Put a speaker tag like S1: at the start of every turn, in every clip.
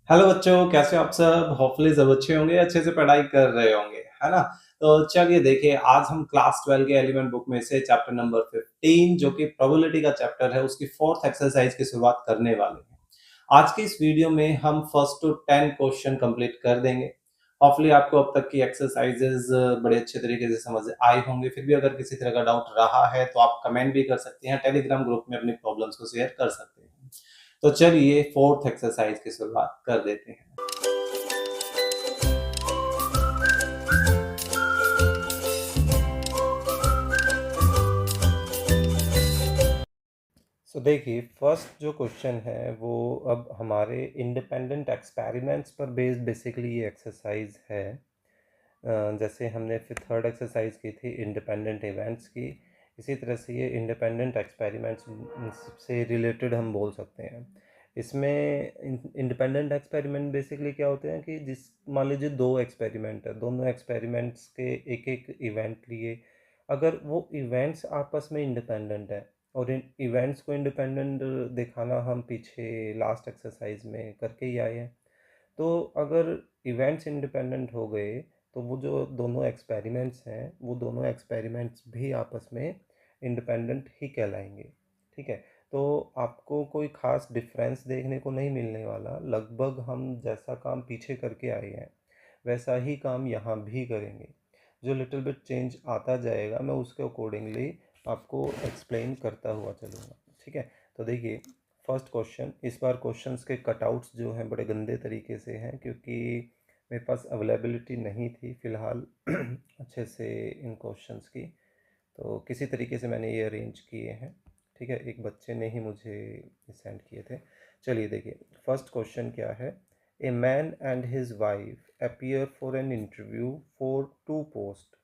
S1: Hello बच्चों, कैसे हो आप सब? होपफुली सब अच्छे होंगे, अच्छे से पढ़ाई कर रहे होंगे, है ना? तो चलिए देखिए, आज हम क्लास 12 के एलिमेंट बुक में से चैप्टर नंबर 15 जो कि प्रोबेबिलिटी का चैप्टर है, उसकी 4th एक्सरसाइज की शुरुआत करने वाले हैं। आज की इस वीडियो में हम फर्स्ट टू 10 क्वेश्चन कंप्लीट कर देंगे। होपफुली आपको अब तक की एक्सरसाइजेज बड़े अच्छे तरीके से समझ आए होंगे। फिर भी अगर किसी तरह का डाउट रहा है तो आप कमेंट भी कर सकते हैं, टेलीग्राम ग्रुप में अपनी प्रॉब्लम्स को शेयर कर सकते हैं। तो चलिए 4th एक्सरसाइज की शुरुआत कर देते हैं। देखिए, फर्स्ट जो क्वेश्चन है वो अब हमारे इंडिपेंडेंट एक्सपेरिमेंट्स पर बेस्ड बेसिकली ये एक्सरसाइज है। जैसे हमने फिर थर्ड एक्सरसाइज की थी इंडिपेंडेंट इवेंट्स की, इसी तरह से ये इंडिपेंडेंट एक्सपेरिमेंट्स से रिलेटेड हम बोल सकते हैं। इसमें इंडिपेंडेंट एक्सपेरिमेंट बेसिकली क्या होते हैं कि जिस मान लीजिए दो एक्सपेरिमेंट है, दोनों एक्सपेरिमेंट्स के एक एक इवेंट लिए, अगर वो इवेंट्स आपस में इंडिपेंडेंट है और इन इवेंट्स को इंडिपेंडेंट दिखाना हम पीछे लास्ट एक्सरसाइज में करके ही आए हैं। तो अगर इवेंट्स इंडिपेंडेंट हो गए तो वो जो दोनों एक्सपेरिमेंट्स हैं वो दोनों एक्सपेरिमेंट्स भी आपस में इंडिपेंडेंट ही कहलाएंगे। ठीक है, तो आपको कोई ख़ास डिफरेंस देखने को नहीं मिलने वाला। लगभग हम जैसा काम पीछे करके आए हैं वैसा ही काम यहाँ भी करेंगे। जो लिटिल बिट चेंज आता जाएगा मैं उसके अकॉर्डिंगली आपको एक्सप्लेन करता हुआ चलूँगा। ठीक है, तो देखिए फर्स्ट क्वेश्चन, इस बार क्वेश्चंस के कटआउट्स जो हैं बड़े गंदे तरीके से हैं क्योंकि मेरे पास अवेलेबिलिटी नहीं थी फ़िलहाल अच्छे से इन क्वेश्चंस की, तो किसी तरीके से मैंने ये अरेंज किए हैं। ठीक है, एक बच्चे ने ही मुझे सेंड किए थे। चलिए देखिए, फर्स्ट क्वेश्चन क्या है। A man and his wife appear for an interview for two post.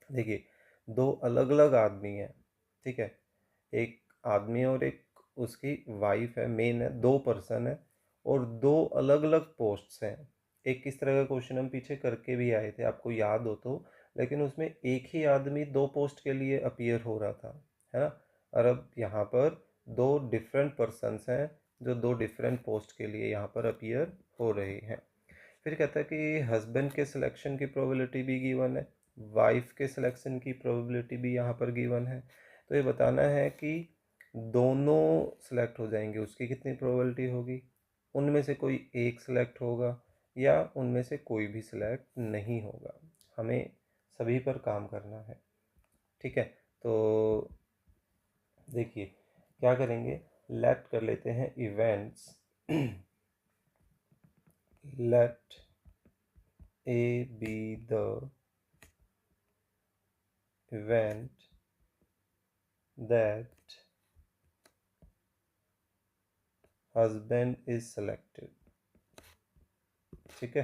S1: देखिए, दो अलग अलग आदमी हैं। ठीक है, एक आदमी और एक उसकी वाइफ है, मेन है, दो पर्सन है और दो अलग अलग पोस्ट्स हैं। एक किस तरह का क्वेश्चन हम पीछे करके भी आए थे आपको याद हो तो, लेकिन उसमें एक ही आदमी दो पोस्ट के लिए अपीयर हो रहा था, है ना। और अब यहाँ पर दो डिफरेंट पर्सन्स हैं जो दो डिफरेंट पोस्ट के लिए यहाँ पर अपीयर हो रहे हैं। फिर कहता है कि हस्बैंड के सिलेक्शन की प्रोबेबिलिटी भी गिवन है, वाइफ के सिलेक्शन की प्रोबेबिलिटी भी यहाँ पर गिवन है। तो ये बताना है कि दोनों सेलेक्ट हो जाएंगे, उसकी कितनी प्रोबेबिलिटी होगी, उनमें से कोई एक सेलेक्ट होगा या उनमें से कोई भी सिलेक्ट नहीं होगा। हमें सभी पर काम करना है। ठीक है, तो देखिए क्या करेंगे, लेट कर लेते हैं events let A be the event that husband is selected। ठीक है,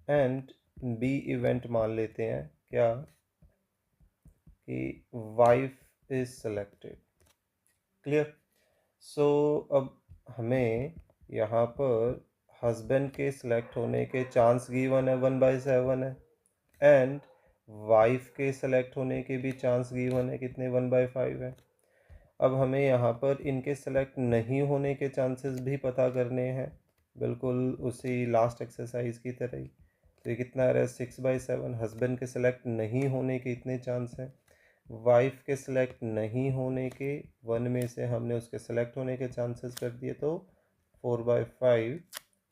S1: एंड बी इवेंट मान लेते हैं क्या कि wife is selected. Clear. So अब हमें यहाँ पर हस्बैंड के सिलेक्ट होने के चांस गिवन है 1/7 है, एंड वाइफ के सेलेक्ट होने के भी चांस गिवन है, कितने 1/5 है। अब हमें यहाँ पर इनके सेलेक्ट नहीं होने के चांसेस भी पता करने हैं, बिल्कुल उसी लास्ट एक्सरसाइज की तरह ही। तो ये कितना आ रहा है 6/7। हस्बैंड के सेलेक्ट नहीं होने के इतने चांस हैं, वाइफ के सेलेक्ट नहीं होने के 1 में से हमने उसके सेलेक्ट होने के चांसेस कर दिए, तो 4/5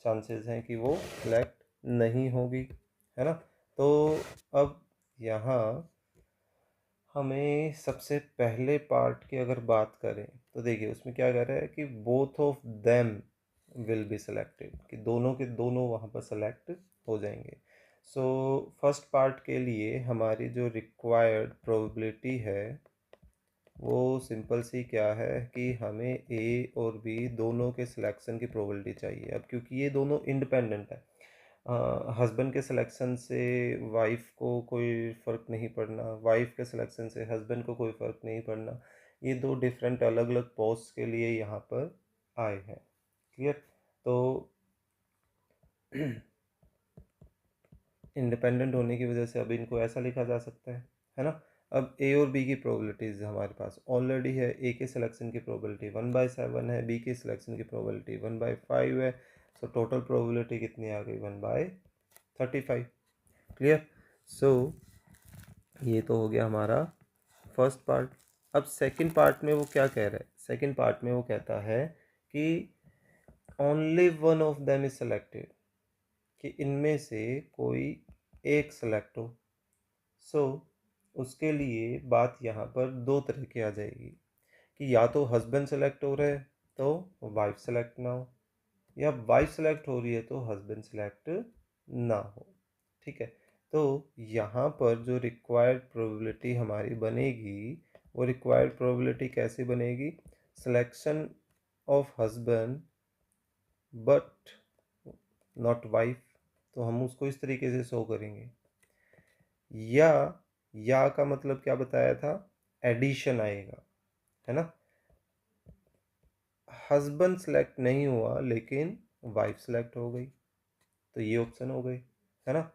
S1: चांसेस हैं कि वो सेलेक्ट नहीं होगी, है ना। तो अब यहाँ हमें सबसे पहले पार्ट की अगर बात करें तो देखिए उसमें क्या कह रहा है कि both of them will be selected, कि दोनों के दोनों वहाँ पर सेलेक्ट हो जाएंगे। सो फर्स्ट पार्ट के लिए हमारी जो रिक्वायर्ड प्रोबेबिलिटी है वो सिंपल सी क्या है कि हमें ए और बी दोनों के सिलेक्शन की प्रोबेबिलिटी चाहिए। अब क्योंकि ये दोनों इंडिपेंडेंट है, हस्बैंड के सिलेक्शन से वाइफ को कोई फ़र्क नहीं पड़ना, वाइफ के सिलेक्शन से हस्बैंड को कोई फ़र्क नहीं पड़ना, ये दो डिफरेंट अलग अलग पोस्ट के लिए यहाँ पर आए हैं। क्लियर। तो इंडिपेंडेंट होने की वजह से अब इनको ऐसा लिखा जा सकता है ना। अब ए और बी की प्रोबेबिलिटीज़ हमारे पास ऑलरेडी है। ए के सिलेक्शन की प्रोबेबिलिटी 1/7 है, बी के सिलेक्शन की प्रोबेबिलिटी 1/5 है। सो टोटल प्रोबेबिलिटी कितनी आ गई? 1/35। क्लियर? सो ये तो हो गया हमारा फर्स्ट पार्ट। अब सेकंड पार्ट में वो क्या कह रहा है? सेकंड पार्ट में वो कहता है कि only one of them is selected, कि इनमें से कोई एक सेलेक्ट हो। सो उसके लिए बात यहाँ पर दो तरह की आ जाएगी कि या तो हस्बैंड सेलेक्ट हो रहा है तो वाइफ सेलेक्ट ना हो, या वाइफ सेलेक्ट हो रही है तो हस्बैंड सेलेक्ट ना हो। ठीक है, तो यहाँ पर जो रिक्वायर्ड प्रोबेबिलिटी हमारी बनेगी वो रिक्वायर्ड प्रोबेबिलिटी कैसे बनेगी? Selection of husband but not wife, तो हम उसको इस तरीके से शो करेंगे। या का मतलब क्या बताया था? एडिशन आएगा, है ना। हस्बैंड सेलेक्ट नहीं हुआ लेकिन वाइफ सेलेक्ट हो गई, तो ये ऑप्शन हो गई, है ना।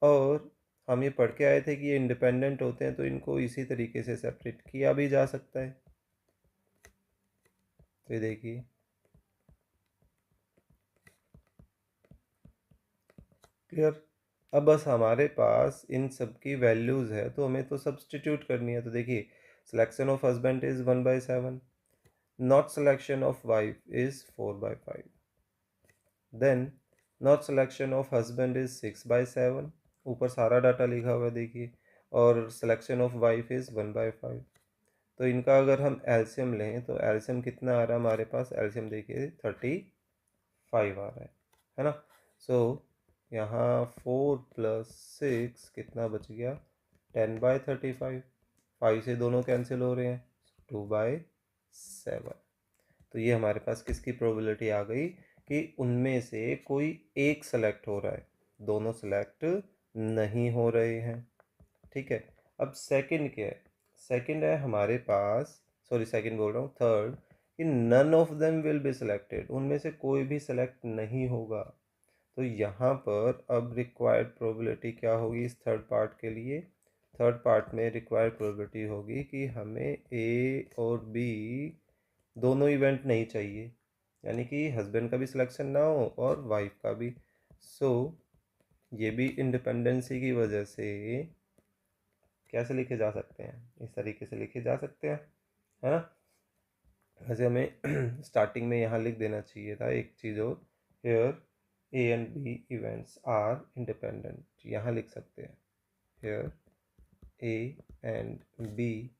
S1: और हम ये पढ़ के आए थे कि ये इंडिपेंडेंट होते हैं, तो इनको इसी तरीके से सेपरेट किया भी जा सकता है। तो ये देखिए, क्लियर। अब बस हमारे पास इन सब की वैल्यूज़ है तो हमें तो सब्सटीट्यूट करनी है। तो देखिए, selection of husband is 1/7, not selection of wife is 4/5, then not selection of husband is 6/7, ऊपर सारा डाटा लिखा हुआ है देखिए, और selection of wife is 1/5। तो इनका अगर हम एल्शियम लें तो एल्शियम कितना आ रहा है हमारे पास? एल्शियम देखिए 35 आ रहा है ना। सो यहाँ 4 + 6 कितना बच गया? 10/35। 5 से दोनों कैंसिल हो रहे हैं, 2/7। तो ये हमारे पास किसकी प्रोबेबिलिटी आ गई कि उनमें से कोई एक सेलेक्ट हो रहा है, दोनों सेलेक्ट नहीं हो रहे हैं। ठीक है, अब सेकंड क्या है? सेकंड है हमारे पास, सॉरी सेकंड बोल रहा हूँ, थर्ड, कि none of them will be selected, उनमें से कोई भी सेलेक्ट नहीं होगा। तो यहाँ पर अब रिक्वायर्ड प्रोबेबिलिटी क्या होगी इस थर्ड पार्ट के लिए? थर्ड पार्ट में रिक्वायर्ड प्रोबेबिलिटी होगी कि हमें ए और बी दोनों इवेंट नहीं चाहिए, यानी कि हस्बैंड का भी सिलेक्शन ना हो और वाइफ का भी। सो ये भी इंडिपेंडेंसी की वजह से कैसे लिखे जा सकते हैं? इस तरीके से लिखे जा सकते हैं, है ना। वैसे हमें स्टार्टिंग में यहाँ लिख देना चाहिए था एक चीज़ और, here A and B events are independent, यहाँ लिख सकते हैं here A and B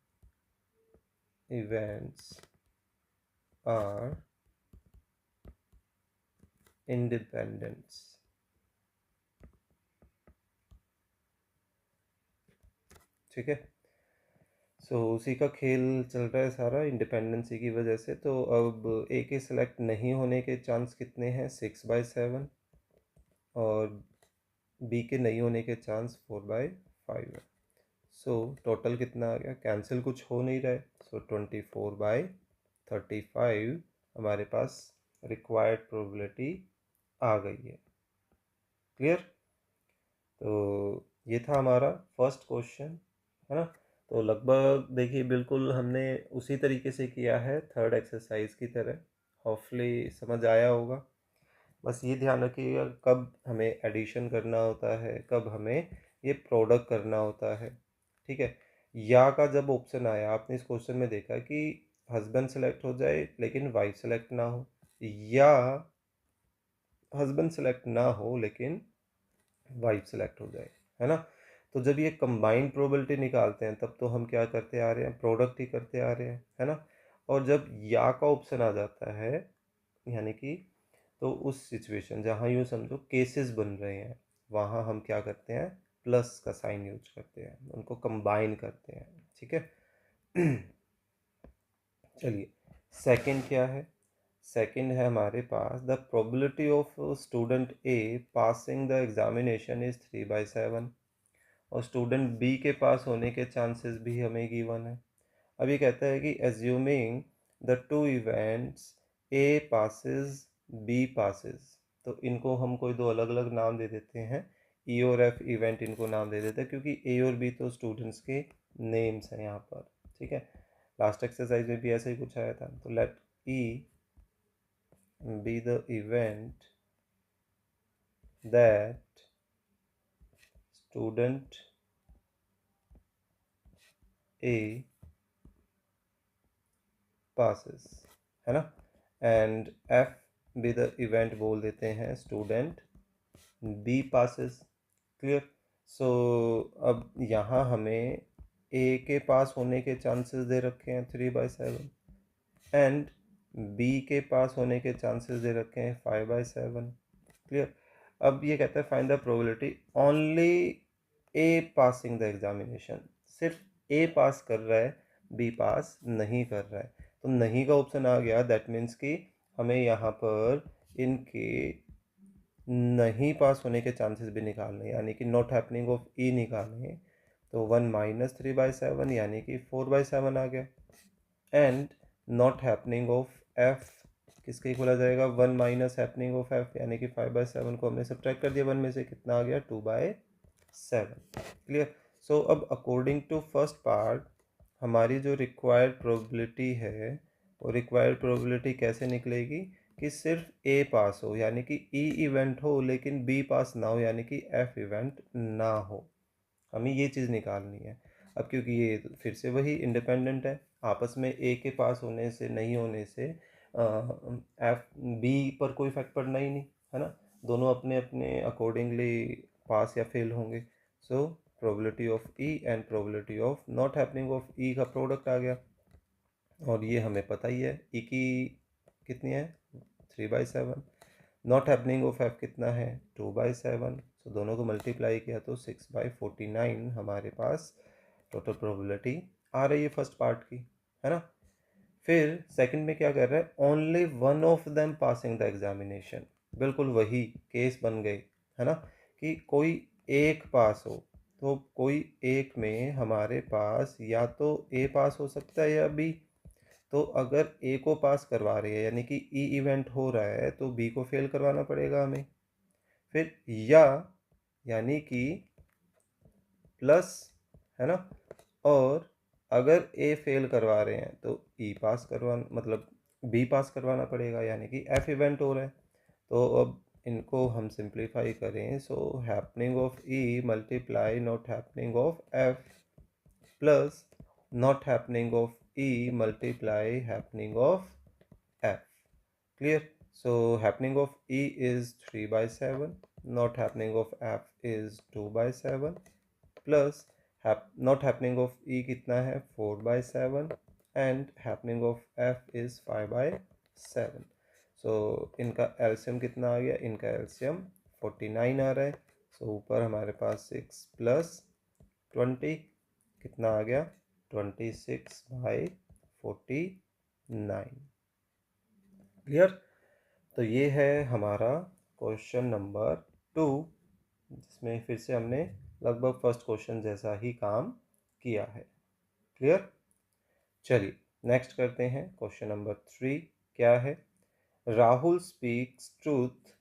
S1: events are independents. ठीक है, सो उसी का खेल चल रहा है सारा इंडिपेंडेंसी की वजह से। तो अब ए के सिलेक्ट नहीं होने के चांस कितने हैं? 6/7, और बी के नहीं होने के चांस 4/5 है। सो टोटल कितना आ गया? कैंसिल कुछ हो नहीं रहा है, सो 24/35 हमारे पास रिक्वायर्ड प्रोबेबिलिटी आ गई है। क्लियर? तो ये था हमारा फर्स्ट क्वेश्चन, है ना। तो लगभग देखिए बिल्कुल हमने उसी तरीके से किया है थर्ड एक्सरसाइज की तरह, होपफुली समझ आया होगा। बस ये ध्यान रखिएगा कब हमें एडिशन करना होता है, कब हमें ये प्रोडक्ट करना होता है। ठीक है, या का जब ऑप्शन आया, आपने इस क्वेश्चन में देखा कि हस्बैंड सेलेक्ट हो जाए लेकिन वाइफ सेलेक्ट ना हो, या हस्बैंड सेलेक्ट ना हो लेकिन वाइफ सेलेक्ट हो जाए, है ना। तो जब ये कंबाइंड प्रोबेबिलिटी निकालते हैं तब तो हम क्या करते आ रहे हैं? प्रोडक्ट ही करते आ रहे हैं, है ना। और जब या का ऑप्शन आ जाता है, यानी कि तो उस सिचुएशन जहाँ यूँ समझो केसेस बन रहे हैं, वहाँ हम क्या करते हैं? प्लस का साइन यूज करते हैं, उनको कंबाइन करते हैं। ठीक है। चलिए, सेकंड क्या है? सेकंड है हमारे पास the probability of student A passing the examination is 3/7, और स्टूडेंट बी के पास होने के चांसेस भी हमें गिवन है। अब ये कहता है कि assuming the two events A passes B passes, तो इनको हम कोई दो अलग अलग नाम दे देते हैं, ई और एफ इवेंट इनको नाम दे देते हैं, क्योंकि ए और बी तो स्टूडेंट्स के नेम्स हैं यहाँ पर, ठीक है। लास्ट एक्सरसाइज में भी ऐसा ही कुछ आया था। तो let E be the event that student A passes, है ना, and F be the event बोल देते हैं student B passes। Clear. So अब यहाँ हमें ए के पास होने के चांसेस दे रखे हैं 3/7 एंड बी के पास होने के चांसेस दे रखे हैं 5/7। क्लियर। अब ये कहता है find the probability only A passing the examination, सिर्फ ए पास कर रहा है, बी पास नहीं कर रहा है। तो नहीं का ऑप्शन आ गया, दैट मीन्स कि हमें यहाँ पर इनके नहीं पास होने के चांसेस भी निकालने, यानी कि नॉट हैपनिंग ऑफ ई निकालने। तो 1 - 3/7 यानी कि 4/7 आ गया। And not happening of F किसके इक्वल आ जाएगा, 1 - हैपनिंग ऑफ एफ यानी कि 5/7 को हमने सब्ट्रैक्ट कर दिया 1 में से, कितना आ गया 2/7। क्लियर। सो अब अकॉर्डिंग टू फर्स्ट पार्ट हमारी जो रिक्वायर्ड प्रोबेबिलिटी है वो रिक्वायर्ड प्रोबेबिलिटी कैसे निकलेगी कि सिर्फ ए पास हो यानी कि ई इवेंट हो लेकिन बी पास ना हो यानी कि एफ इवेंट ना हो। हमें ये चीज़ निकालनी है। अब क्योंकि ये फिर से वही इंडिपेंडेंट है, आपस में ए के पास होने से नहीं होने से एफ बी पर कोई इफेक्ट पड़ना ही नहीं, है ना। दोनों अपने अपने अकॉर्डिंगली पास या फेल होंगे। So probability of E and probability of not happening of E का प्रोडक्ट आ गया। और ये हमें पता ही है ई की कितनी है 3/7, नॉट हैपनिंग ऑफ एफ कितना है 2/7। सो दोनों को मल्टीप्लाई किया तो 6/49 हमारे पास टोटल प्रोबेबिलिटी आ रही है फर्स्ट पार्ट की, है ना। फिर सेकंड में क्या कर रहा है, only one of them passing the examination, बिल्कुल वही केस बन गई, है ना, कि कोई एक पास हो। तो कोई एक में हमारे पास या तो ए पास हो सकता है या बी। तो अगर ए को पास करवा रही है यानी कि ई इवेंट हो रहा है तो बी को फेल करवाना पड़ेगा हमें। फिर या यानी कि प्लस, है ना, और अगर ए फेल करवा रहे हैं तो ई पास करवा मतलब बी पास करवाना पड़ेगा यानी कि एफ इवेंट हो रहा है। तो अब इनको हम सिंप्लीफाई करें, so happening of E multiply not happening of F plus not happening of E multiply happening of F. Clear? So happening of E is 3/7, not happening of F is 2/7 plus not happening of E कितना है 4/7 and happening of F is 5/7. So इनका एल्सियम कितना आ गया, इनका एल्सियम 49 आ रहा है। so ऊपर हमारे पास 6 + 20 कितना आ गया 26/49। क्लियर। तो ये है हमारा क्वेश्चन नंबर 2, जिसमें फिर से हमने लगभग फर्स्ट क्वेश्चन जैसा ही काम किया है। क्लियर। चलिए नेक्स्ट करते हैं क्वेश्चन नंबर 3। क्या है, Rahul speaks truth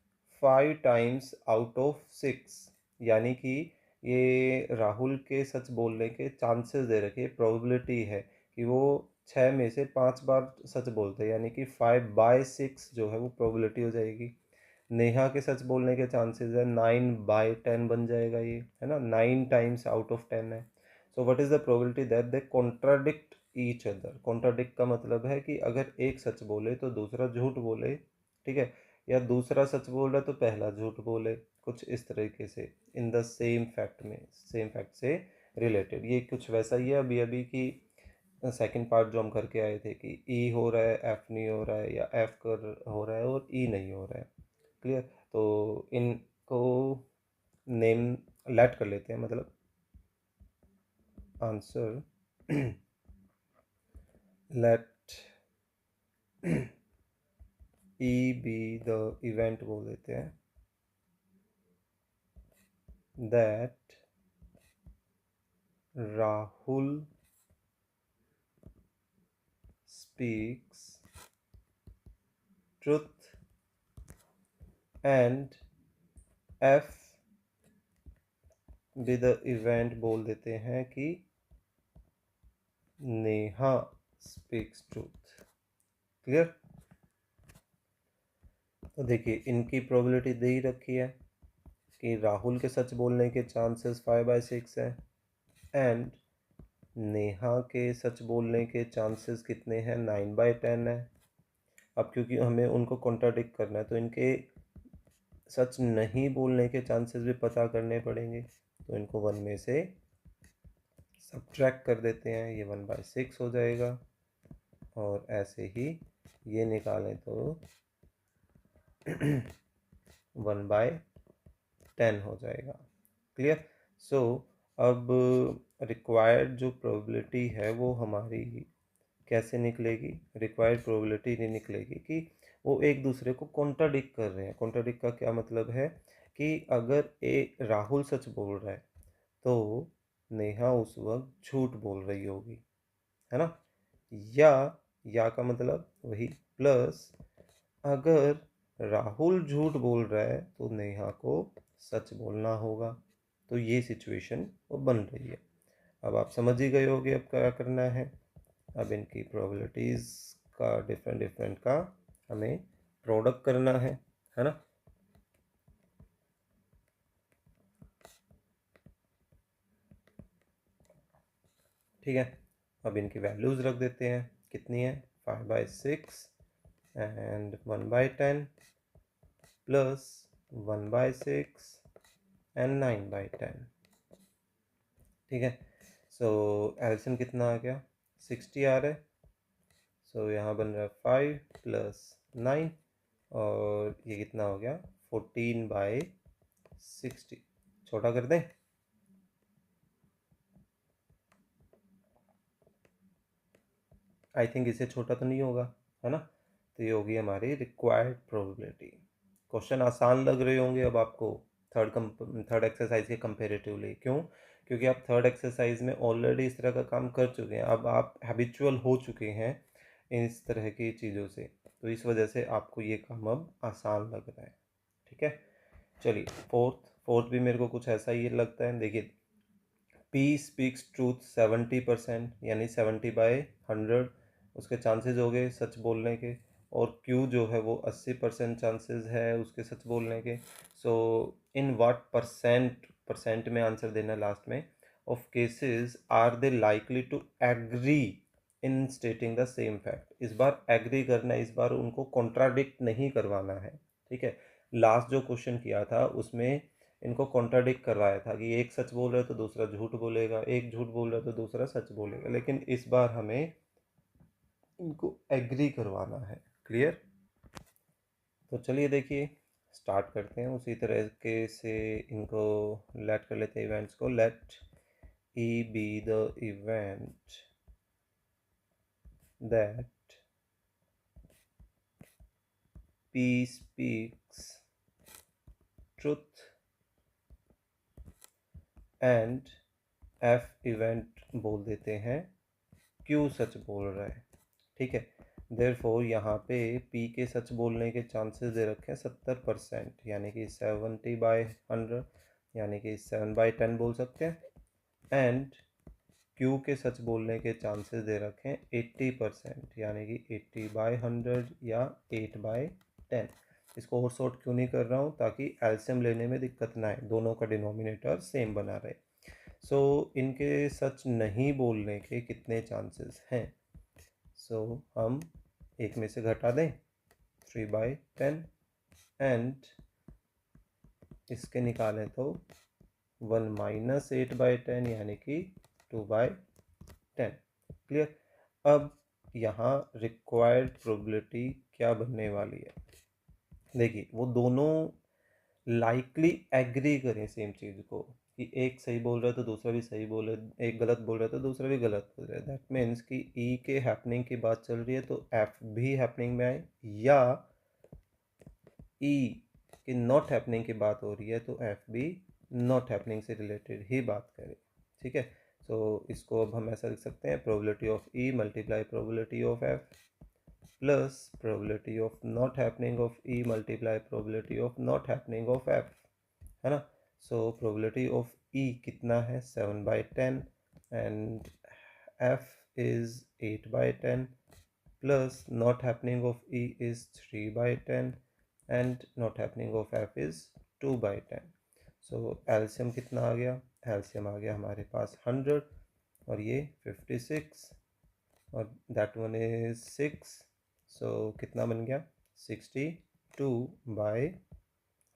S1: 5 times out of 6, यानी कि ये राहुल के सच बोलने के चांसेस दे रखे, प्रोबेबिलिटी है कि वो 6 में से 5 बार सच बोलते हैं यानी कि 5/6 जो है वो प्रोबेबिलिटी हो जाएगी। नेहा के सच बोलने के चांसेस है 9/10 बन जाएगा ये, है ना, 9 टाइम्स आउट ऑफ 10 है। So what is the probability that they contradict each other. Contradict का मतलब है कि अगर एक सच बोले तो दूसरा झूठ बोले, ठीक है, या दूसरा सच बोल रहा है तो पहला झूठ बोले, कुछ इस तरीके से इन द सेम फैक्ट में, सेम फैक्ट से रिलेटेड। ये कुछ वैसा ही है अभी अभी की सेकंड पार्ट जो हम करके आए थे कि ई हो रहा है एफ नहीं हो रहा है या एफ कर हो रहा है और ई नहीं हो रहा है। क्लियर। तो इनको नेम लेट कर लेते हैं, मतलब answer let E be the event बोल देते हैं that Rahul speaks truth and F be the event बोल देते हैं कि नेहा स्पीक्स ट्रूथ। क्लियर। तो देखिए इनकी प्रोबेबिलिटी दे ही रखी है कि राहुल के सच बोलने के चांसेस 5/6 है एंड नेहा के सच बोलने के चांसेस कितने हैं, 9/10 है। अब क्योंकि हमें उनको कॉन्ट्राडिक्ट करना है तो इनके सच नहीं बोलने के चांसेस भी पता करने पड़ेंगे, तो इनको 1 में से सब्ट्रैक्ट कर देते हैं, ये 1/6 हो जाएगा और ऐसे ही ये निकालें तो 1/10 हो जाएगा। क्लियर। सो अब रिक्वायर्ड जो प्रोबेबिलिटी है वो हमारी कैसे निकलेगी, रिक्वायर्ड प्रोबेबिलिटी नहीं निकलेगी कि वो एक दूसरे को कॉन्ट्राडिक्ट कर रहे हैं। कॉन्ट्राडिक्ट का क्या मतलब है कि अगर राहुल सच बोल रहा है तो नेहा उस वक्त झूठ बोल रही होगी, है ना। या का मतलब वही प्लस, अगर राहुल झूठ बोल रहा है तो नेहा को सच बोलना होगा। तो ये सिचुएशन वो बन रही है। अब आप समझ ही गए होगे अब क्या करना है। अब इनकी प्रोबेबिलिटीज़ का डिफरेंट डिफरेंट का हमें प्रोडक्ट करना है ना। ठीक है। अब इनकी वैल्यूज़ रख देते हैं, कितनी है 5/6 एंड 1/10 प्लस 1/6 एंड 9/10। ठीक है। सो एल्सियम कितना आ गया, 60 आ रहा है। सो यहाँ बन रहा है 5 प्लस 9 और ये कितना हो गया 14/60। छोटा कर दें, आई थिंक इससे छोटा तो नहीं होगा, है ना। तो ये होगी हमारी रिक्वायर्ड प्रोबेबिलिटी। क्वेश्चन आसान लग रहे होंगे अब आपको थर्ड एक्सरसाइज के कंपेरेटिवली। क्यों? क्योंकि आप थर्ड एक्सरसाइज में ऑलरेडी इस तरह का काम कर चुके हैं, अब आप हैबिचुअल हो चुके हैं इस तरह की चीज़ों से, तो इस वजह से आपको ये काम अब आसान लग रहा है। ठीक है। चलिए फोर्थ भी मेरे को कुछ ऐसा ही लगता है। देखिए P स्पीक्स ट्रूथ 70%, यानी 70/100 उसके चांसेस हो गए सच बोलने के, और Q जो है वो 80% चांसेस है उसके सच बोलने के। सो इन व्हाट परसेंट में आंसर देना लास्ट में, of cases are they likely to agree in stating the same fact. इस बार एग्री करना है, इस बार उनको कॉन्ट्राडिक्ट नहीं करवाना है। ठीक है। लास्ट जो क्वेश्चन किया था उसमें इनको कॉन्ट्राडिक्ट करवाया था कि एक सच बोल रहा है तो दूसरा झूठ बोलेगा, एक झूठ बोल रहा है तो दूसरा सच बोलेगा, लेकिन इस बार हमें इनको एग्री करवाना है। क्लियर। तो चलिए देखिए स्टार्ट करते हैं उसी तरीके से, इनको लेट कर लेते हैं इवेंट्स को। Let E be the event that P speaks truth and F event बोल देते हैं Q सच बोल रहा है। ठीक है। देयरफॉर यहाँ पे P के सच बोलने के चांसेस दे रखे हैं 70%, यानी कि 70/100, यानी कि 7/10 बोल सकते हैं। एंड Q के सच बोलने के चांसेस दे रखे हैं 80%, यानी कि 80/100 या 8/10। इसको और शॉर्ट क्यों नहीं कर रहा हूँ, ताकि एल्सियम लेने में दिक्कत ना आए, दोनों का डिनोमिनेटर सेम बना रहे। सो इनके सच नहीं बोलने के कितने चांसेस हैं, सो हम एक में से घटा दें 3/10 एंड इसके निकालें तो 1 - 8/10 यानी कि 2/10। क्लियर। अब यहाँ रिक्वायर्ड प्रोबेबिलिटी क्या बनने वाली है, देखिए वो दोनों लाइकली एग्री करें सेम चीज़ को, कि एक सही बोल रहा है तो दूसरा भी सही बोल रहा है, एक गलत बोल रहा है तो दूसरा भी गलत बोल रहा है। दैट मीन्स कि ई के हैपनिंग की बात चल रही है तो एफ भी हैपनिंग में आए, या ई के नॉट हैपनिंग की बात हो रही है तो एफ भी नॉट हैपनिंग से रिलेटेड ही बात करे। ठीक है। सो इसको अब हम ऐसा लिख सकते हैं, probability of E multiply probability of F plus probability of not happening of E multiply probability of not happening of F, है ना। सो प्रोबेबिलिटी ऑफ ई कितना है 7/10 and F is 8 by 10 plus not happening of E is 3 by 10 and not happening of F is 2 by 10. So एल्शियम कितना आ गया? एल्शियम आ गया हमारे पास 100 और ये 56 और दैट वन इज 6. सो कितना बन गया? 62 बाय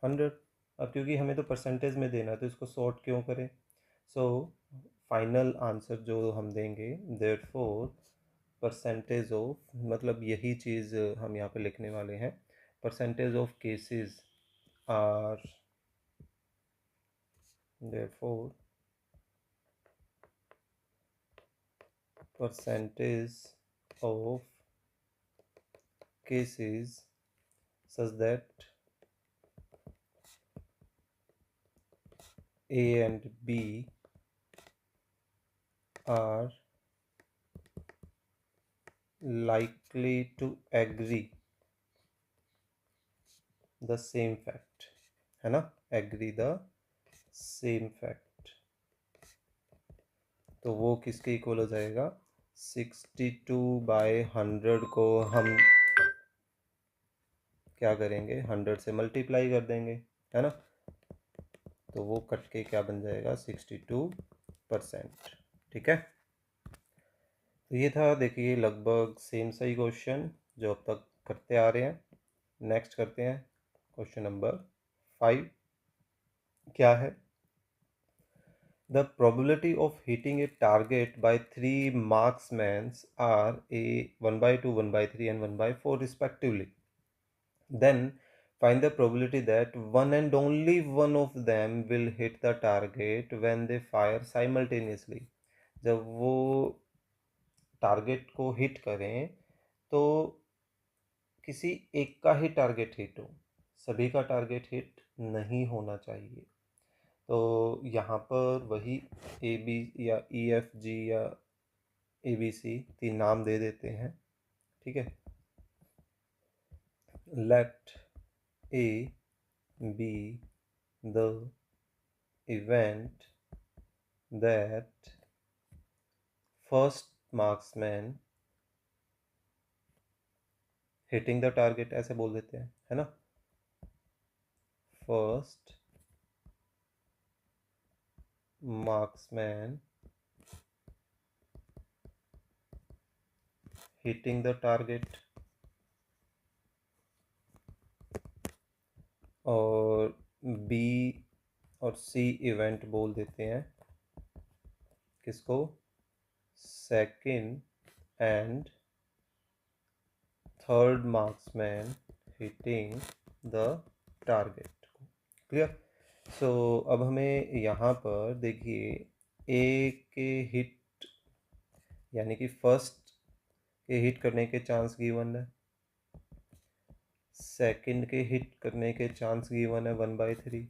S1: 100. अब क्योंकि हमें तो परसेंटेज में देना है तो इसको सॉर्ट क्यों करें? सो फाइनल आंसर जो हम देंगे देयरफॉर परसेंटेज ऑफ, मतलब यही चीज़ हम यहाँ पे लिखने वाले हैं. Percentage of cases are therefore percentage of cases such that A and B are likely to agree the same fact, है ना? agree the same fact. तो वो किसके इक्वल हो जाएगा? 62 बाय 100 को हम क्या करेंगे? 100 से मल्टीप्लाई कर देंगे, है ना? तो वो कट के क्या बन जाएगा? 62%. ठीक है, तो ये था, देखिए लगभग सेम सही क्वेश्चन जो अब तक करते आ रहे हैं. नेक्स्ट करते हैं क्वेश्चन नंबर 5. क्या है? The probability of hitting a target by 3 marksmen are a 1 by 2, 1 by 3 and 1 by 4 respectively. Then find the probability that one and only one of them will hit the target when they fire simultaneously. जब वो target को hit करें तो किसी एक का ही target hit हो, सभी का टारगेट हिट नहीं होना चाहिए. तो यहाँ पर वही ए बी या ई एफ जी या ए बी सी 3 नाम दे देते हैं. ठीक है, let A be the event that first marksman hitting the target, ऐसे बोल देते हैं, है ना? First marksman hitting the target, और B और C इवेंट बोल देते हैं किसको? Second and third marksman hitting the target. Clear? So अब हमें यहाँ पर देखिए ए के हिट यानी कि फर्स्ट के हिट करने के चांस गिवन है, सेकंड के हिट करने के चांस गिवन है 1 by 3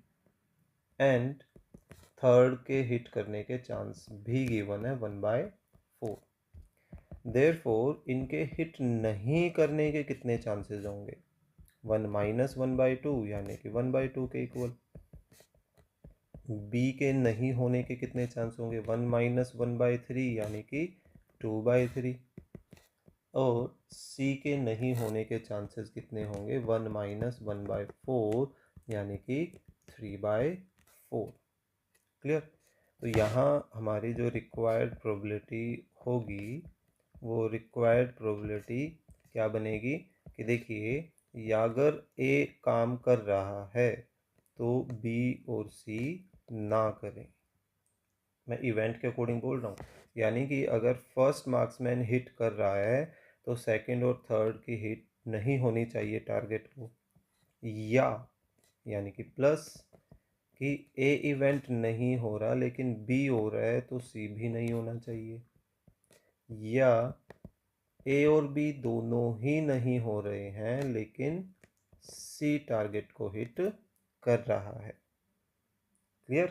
S1: एंड थर्ड के हिट करने के चांस भी गिवन है 1 by 4. देयरफॉर इनके हिट नहीं करने के कितने चांसेस होंगे? 1 minus 1 by 2 यानी कि 1 by 2 के इक्वल. बी के नहीं होने के कितने चांस होंगे? 1 minus 1 by 3 यानी कि 2 by 3. और सी के नहीं होने के चांसेस कितने होंगे? 1 minus 1 by 4 यानी कि 3 by 4. क्लियर? तो यहाँ हमारी जो रिक्वायर्ड प्रोबेबिलिटी होगी वो रिक्वायर्ड प्रोबेबिलिटी क्या बनेगी कि देखिए, या अगर ए काम कर रहा है तो बी और सी ना करें. मैं इवेंट के अकॉर्डिंग बोल रहा हूँ, यानी कि अगर फर्स्ट मार्क्समैन हिट कर रहा है तो सेकंड और थर्ड की हिट नहीं होनी चाहिए टारगेट को, या यानी कि प्लस कि ए इवेंट नहीं हो रहा लेकिन बी हो रहा है तो सी भी नहीं होना चाहिए, या ए और बी दोनों ही नहीं हो रहे हैं लेकिन सी टारगेट को हिट कर रहा है. क्लियर?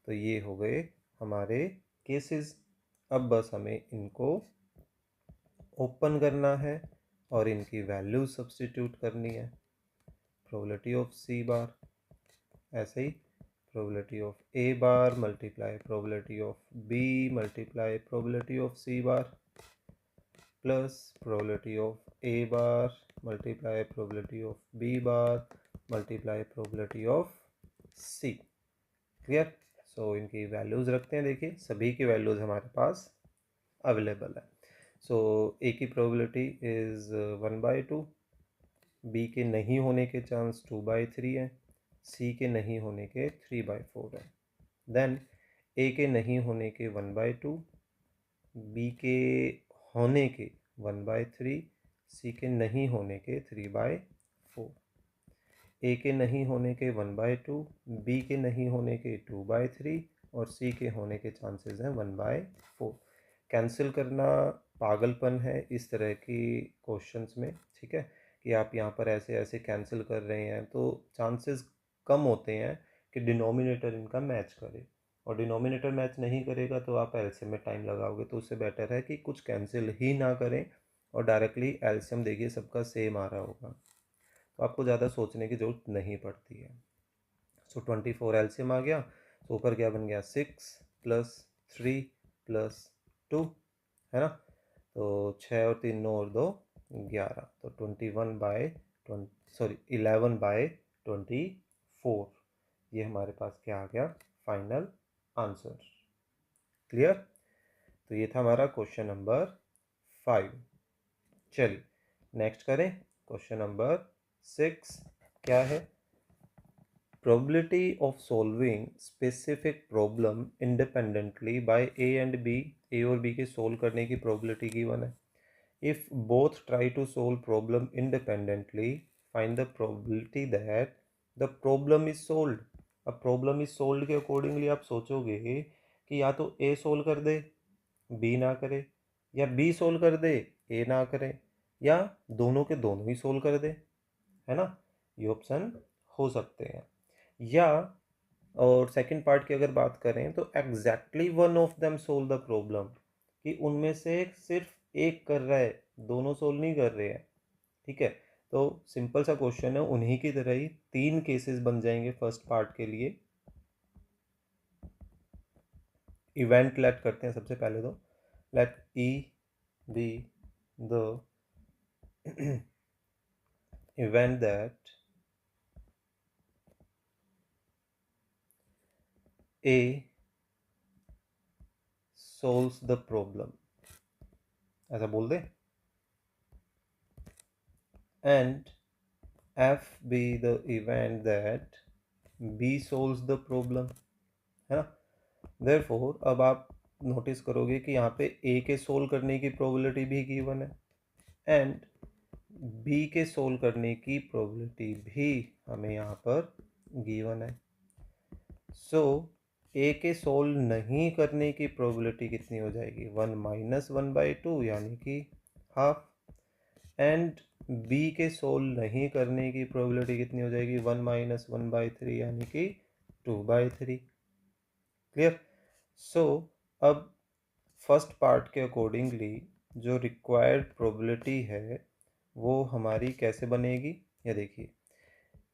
S1: तो ये हो गए हमारे केसेस. अब बस हमें इनको ओपन करना है और इनकी वैल्यू सब्स्टिट्यूट करनी है. प्रोबेबिलिटी ऑफ सी बार, ऐसे ही probability of A bar multiply probability of B multiply probability of C bar. Plus probability of A bar multiply probability of B bar multiply probability of C. Clear? So इनकी values रखते हैं। देखिए सभी की values हमारे पास available है। सो ए की probability is 1/2, B के नहीं होने के चांस 2/3 है, सी के नहीं होने के 3/4 है। देन ए के नहीं होने के 1/2, बी के होने के 1/3, सी के नहीं होने के 3/4। ए के नहीं होने के 1/2, बी के नहीं होने के 2/3 और सी के होने के चांसेस हैं 1/4। कैंसिल करना पागलपन है इस तरह की क्वेश्चंस में, ठीक है, कि आप यहाँ पर ऐसे ऐसे कैंसिल कर रहे हैं तो चांसेस कम होते हैं कि डिनोमिनेटर इनका मैच करे, और डिनोमिनेटर मैच नहीं करेगा तो आप एलसीएम में टाइम लगाओगे। तो उससे बेटर है कि कुछ कैंसिल ही ना करें और डायरेक्टली एलसीएम देखिए सबका सेम आ रहा होगा, तो आपको ज़्यादा सोचने की ज़रूरत नहीं पड़ती है। सो 24 एलसीएम आ गया, तो ऊपर क्या बन गया 6 + 3 + 2, है ना। तो 6 और 3 9 और 2 11, तो 11/24 ये हमारे पास क्या आ गया फाइनल आंसर। क्लियर? तो ये था हमारा क्वेश्चन नंबर 5। चलिए नेक्स्ट करें। क्वेश्चन नंबर 6 क्या है? Probability of solving specific problem independently by A and B, A और B के सोल्व करने की probability गिवन है। If both try to solve problem independently, find the probability that the problem is solved। अब problem is solved के accordingly आप सोचोगे कि या तो A सोल्व कर दे B ना करे, या B सोल्व कर दे A ना करे, या दोनों के दोनों ही सोल्व कर दे, है ना। ये ऑप्शन हो सकते हैं। या और सेकंड पार्ट की अगर बात करें तो exactly one of them solve the problem, कि उनमें से सिर्फ एक कर रहा है, दोनों सोल्व नहीं कर रहे हैं, ठीक है। तो सिंपल सा क्वेश्चन है, उन्हीं की तरह ही 3 केसेस बन जाएंगे फर्स्ट पार्ट के लिए। इवेंट लेट करते हैं सबसे पहले, तो let E be the event that A solves the problem, ऐसा बोल दे, and F be the event that B solves the problem, है ना। Therefore अब आप नोटिस करोगे कि यहाँ पे A के सोल्व करने की प्रोबेबिलिटी भी गिवन है एंड B के सोल्व करने की प्रोबेबिलिटी भी हमें यहाँ पर गिवन है। सो A के सोल्व नहीं करने की प्रोबेबिलिटी कितनी हो जाएगी 1 - 1/2 यानी कि हाफ, एंड बी के सोल्व नहीं करने की प्रोबेबिलिटी कितनी हो जाएगी 1 - 1/3 यानी कि 2/3। क्लियर? सो अब फर्स्ट पार्ट के अकॉर्डिंगली जो रिक्वायर्ड प्रोबेबिलिटी है वो हमारी कैसे बनेगी, ये देखिए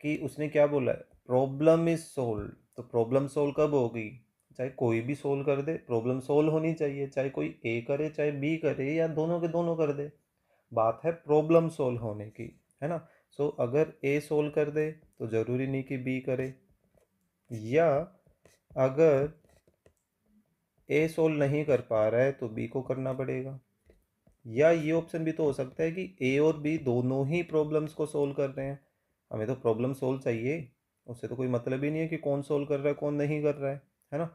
S1: कि उसने क्या बोला है, प्रॉब्लम इज सोल्व। तो प्रॉब्लम सोल्व कब होगी, चाहे कोई भी सोल्व कर दे प्रॉब्लम सोल्व होनी चाहिए, चाहे कोई ए करे चाहे बी करे या दोनों के दोनों कर दे, बात है प्रॉब्लम सोल्व होने की, है ना। सो अगर ए सोल्व कर दे तो ज़रूरी नहीं कि बी करे, या अगर ए सोल्व नहीं कर पा रहा है तो बी को करना पड़ेगा, या ये ऑप्शन भी तो हो सकता है कि ए और बी दोनों ही प्रॉब्लम्स को सोल्व कर रहे हैं, हमें तो प्रॉब्लम सोल्व चाहिए, उससे तो कोई मतलब ही नहीं है कि कौन सोल्व कर रहा है कौन नहीं कर रहा है ना।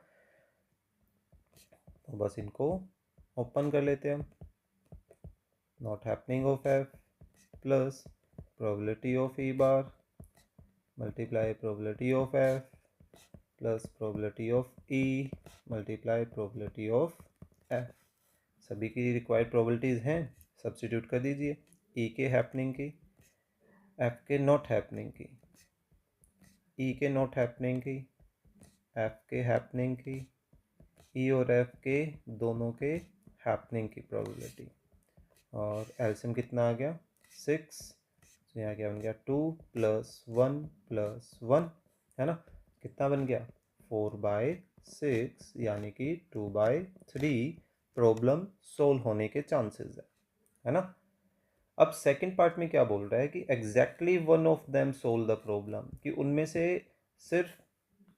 S1: तो बस इनको ओपन कर लेते हैं हम। Not happening of F plus probability of E bar multiply probability of F plus probability of E multiply probability of F. सभी की रिक्वायर्ड प्रोबेबिलिटीज़ हैं, सब्स्टिट्यूट कर दीजिए। ई के हैपनिंग की, एफ के नॉट हैपनिंग की, ई के नॉट हैपनिंग की, एफ के हैपनिंग की, ई और एफ के दोनों के हैपनिंग की प्रोबेबिलिटी, और एलसीएम कितना आ गया 6, तो यहाँ क्या बन गया 2 + 1 + 1, है ना। कितना बन गया 4/6 यानी कि 2/3 प्रॉब्लम सोल्व होने के चांसेस है। है ना। अब सेकंड पार्ट में क्या बोल रहा है कि exactly one of them solve the problem, कि उनमें से सिर्फ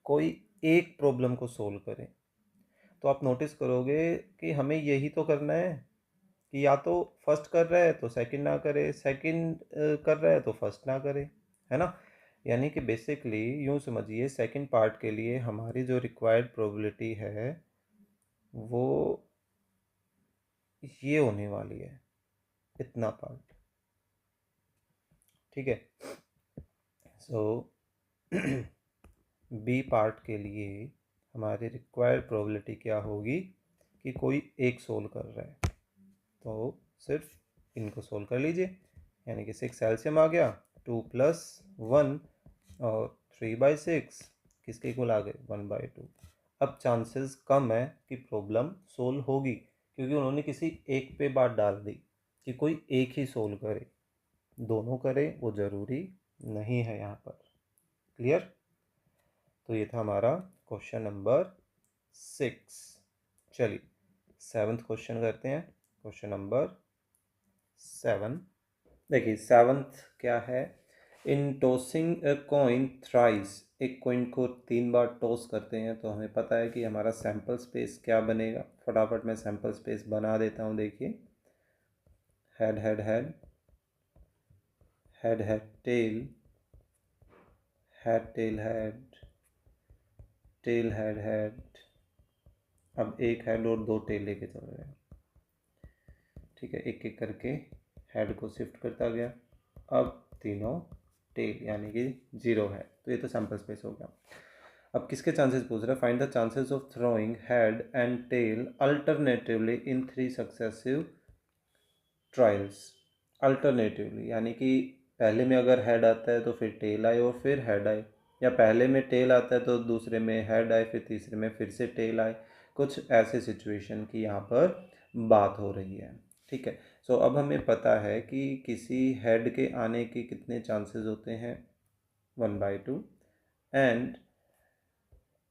S1: कोई एक प्रॉब्लम को सोल्व करे। तो आप नोटिस करोगे कि हमें यही तो करना है कि या तो फर्स्ट कर रहा है तो सेकंड ना करे, सेकंड कर रहा है तो फर्स्ट ना करे, है ना। यानी कि बेसिकली यूँ समझिए सेकंड पार्ट के लिए हमारी जो रिक्वायर्ड प्रोबेबिलिटी है वो ये होने वाली है, इतना पार्ट। ठीक है। सो बी पार्ट के लिए हमारी रिक्वायर्ड प्रोबेबिलिटी क्या होगी कि कोई एक सोल्व कर रहा है, तो सिर्फ इनको सोल्व कर लीजिए। यानी कि 6 एल्सियम आ गया, 2+1 और 3/6 किसके इक्वल आ गए, 1/2। अब चांसेस कम है कि प्रॉब्लम सोल्व होगी, क्योंकि उन्होंने किसी एक पे बात डाल दी कि कोई एक ही सोल्व करे, दोनों करे वो ज़रूरी नहीं है यहाँ पर। क्लियर। तो ये था हमारा क्वेश्चन नंबर 6। चलिए 7th क्वेश्चन करते हैं। Question number 7। देखिए 7th क्या है, इन टॉसिंग अ कॉइन थ्राइस, एक कॉइन को 3 बार टॉस करते हैं तो हमें पता है कि हमारा सैंपल स्पेस क्या बनेगा। फटाफट मैं सैंपल स्पेस बना देता हूँ। देखिए head head head, head head tell, head tell head, tail head head. अब एक हेड और 2 टेल लेके चल रहे हैं। ठीक है, एक एक करके हेड को शिफ्ट करता गया। अब तीनों टेल यानी कि 0 है, तो ये तो सैंपल स्पेस हो गया। अब किसके चांसेस पूछ रहा है, find the chances of throwing head and tail alternatively in 3 successive trials. Alternatively यानी कि पहले में अगर हेड आता है तो फिर टेल आए और फिर हेड आए, या पहले में टेल आता है तो दूसरे में हेड आए, फिर तीसरे में फिर से टेल आए। कुछ ऐसे सिचुएशन की यहाँ पर बात हो रही है। ठीक है। सो अब हमें पता है कि किसी हेड के आने के कितने चांसेस होते हैं, 1/2, एंड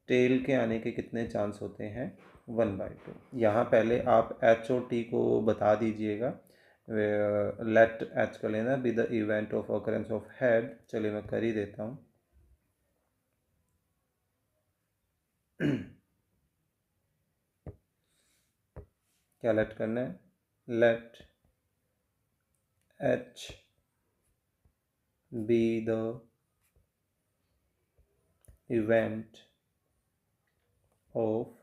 S1: टेल के आने के कितने चांस होते हैं, 1/2। यहाँ पहले आप एच और टी को बता दीजिएगा। लेट एच कर लेना B the event of occurrence of head. चलिए मैं कर ही देता हूँ। क्या लेट करना है, let H be the event of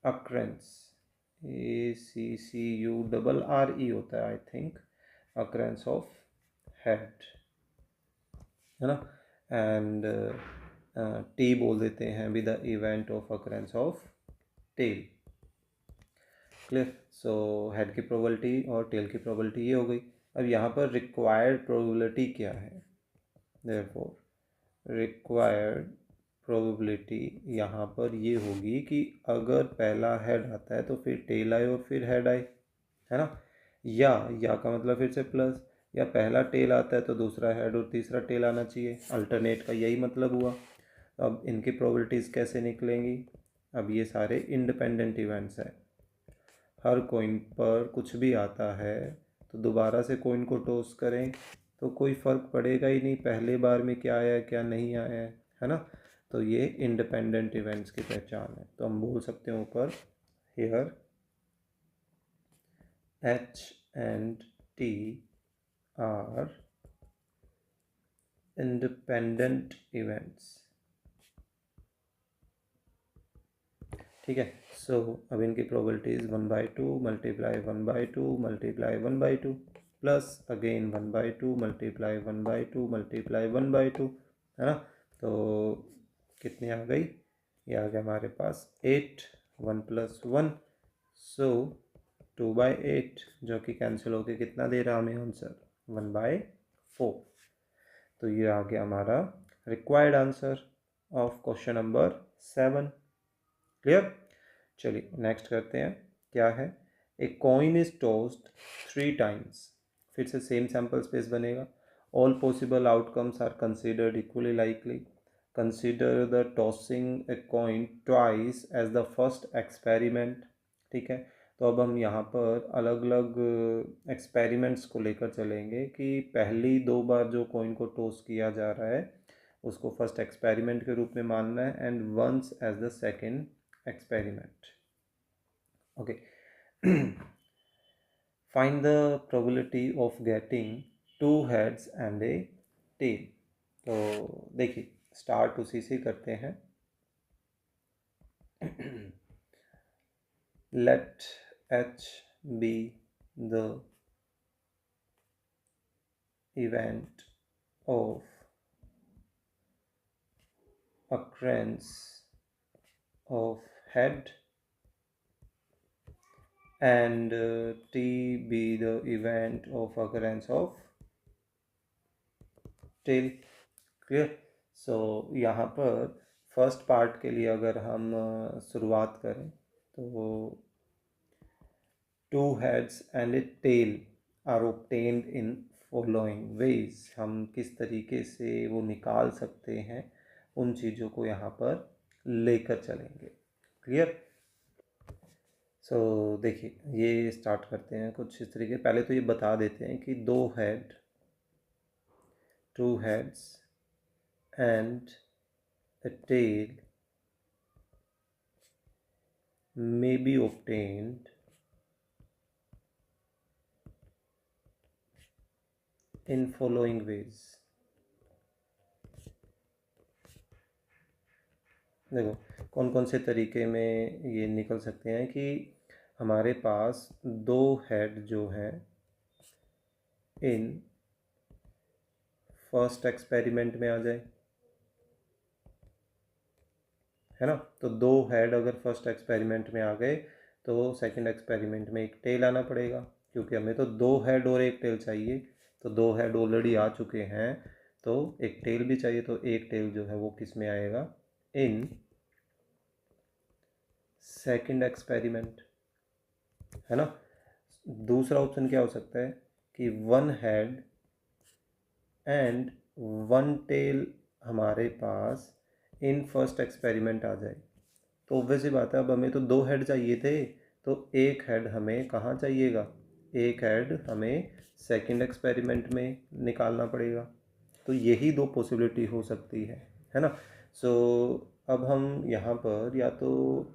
S1: occurrence, ACCURRE होता है I think, occurrence of head, है ना। एंड टी बोल देते हैं with the event of occurrence of tail. Clear. So head की प्रोबेबिलिटी और टेल की प्रोबेबिलिटी ये हो गई। अब यहाँ पर रिक्वायर्ड प्रोबेबिलिटी क्या है, देयरफॉर रिक्वायर्ड प्रोबेबिलिटी यहाँ पर ये होगी कि अगर पहला हेड आता है तो फिर टेल आए और फिर हेड आए, है ना। या का मतलब फिर से प्लस, या पहला टेल आता है तो दूसरा हेड और तीसरा टेल आना चाहिए। अल्टरनेट का यही मतलब हुआ। अब इनकी प्रोबेबिलिटीज़ कैसे निकलेंगी, अब ये सारे इंडिपेंडेंट इवेंट्स हैं। हर कॉइन पर कुछ भी आता है तो दोबारा से कॉइन को टॉस करें तो कोई फ़र्क पड़ेगा ही नहीं पहले बार में क्या आया क्या नहीं आया है ना। तो ये इंडिपेंडेंट इवेंट्स की पहचान है। तो हम बोल सकते हैं ऊपर here H and T are independent events। ठीक है। सो अब इनकी probabilities 1/2 multiply 1/2 multiply 1/2 plus again 1/2 multiply 1/2 multiply 1/2, है ना। तो कितनी आ गई, ये आ गया हमारे पास 8, 1 + 1, सो 2/8, जो कि कैंसिल होके कितना दे रहा हमें आंसर, 1/4। तो ये आ गया हमारा required answer of question number 7। Clear. चलिए नेक्स्ट करते हैं। क्या है, a coin is tossed 3 times, फिर से सेम सैम्पल स्पेस बनेगा। All possible outcomes are considered equally likely. Consider the tossing a coin twice as the first experiment. ठीक है। तो अब हम यहाँ पर अलग अलग एक्सपेरिमेंट्स को लेकर चलेंगे कि पहली 2 बार जो कॉइन को टॉस किया जा रहा है उसको फर्स्ट एक्सपेरिमेंट के रूप में मानना है and once as the second experiment. Okay. Find the probability of getting 2 heads and a tail. तो देखिए स्टार्ट उसी से करते हैं. Let H be the event of occurrence of head and T be the event of occurrence of tail. Clear. So यहाँ पर first part के लिए अगर हम शुरुआत करें तो 2 heads and a tail are obtained in following ways. हम किस तरीके से वो निकाल सकते हैं उन चीज़ों को यहाँ पर लेकर चलेंगे. क्लियर. सो देखिए ये स्टार्ट करते हैं कुछ इस तरीके. पहले तो ये बता देते हैं कि 2 head 2 heads and a tail may be obtained in following ways. देखो कौन कौन से तरीके में ये निकल सकते हैं कि हमारे पास 2 हेड जो हैं इन फर्स्ट एक्सपेरिमेंट में आ जाए, है ना. तो 2 हेड अगर फर्स्ट एक्सपेरिमेंट में आ गए तो सेकंड एक्सपेरिमेंट में एक टेल आना पड़ेगा, क्योंकि हमें तो 2 हेड और एक टेल चाहिए. तो 2 हेड ऑलरेडी आ चुके हैं तो एक टेल भी चाहिए. तो एक टेल जो है वो किस में आएगा, इन सेकंड एक्सपेरिमेंट, है ना. दूसरा ऑप्शन क्या हो सकता है कि 1 हेड एंड 1 टेल हमारे पास इन फर्स्ट एक्सपेरिमेंट आ जाए. तो ऑब्वियस सी बात है, अब हमें तो 2 हेड चाहिए थे तो एक हेड हमें कहाँ चाहिएगा, एक हेड हमें सेकंड एक्सपेरिमेंट में निकालना पड़ेगा. तो यही 2 पॉसिबिलिटी हो सकती है ना. सो अब हम यहाँ पर या तो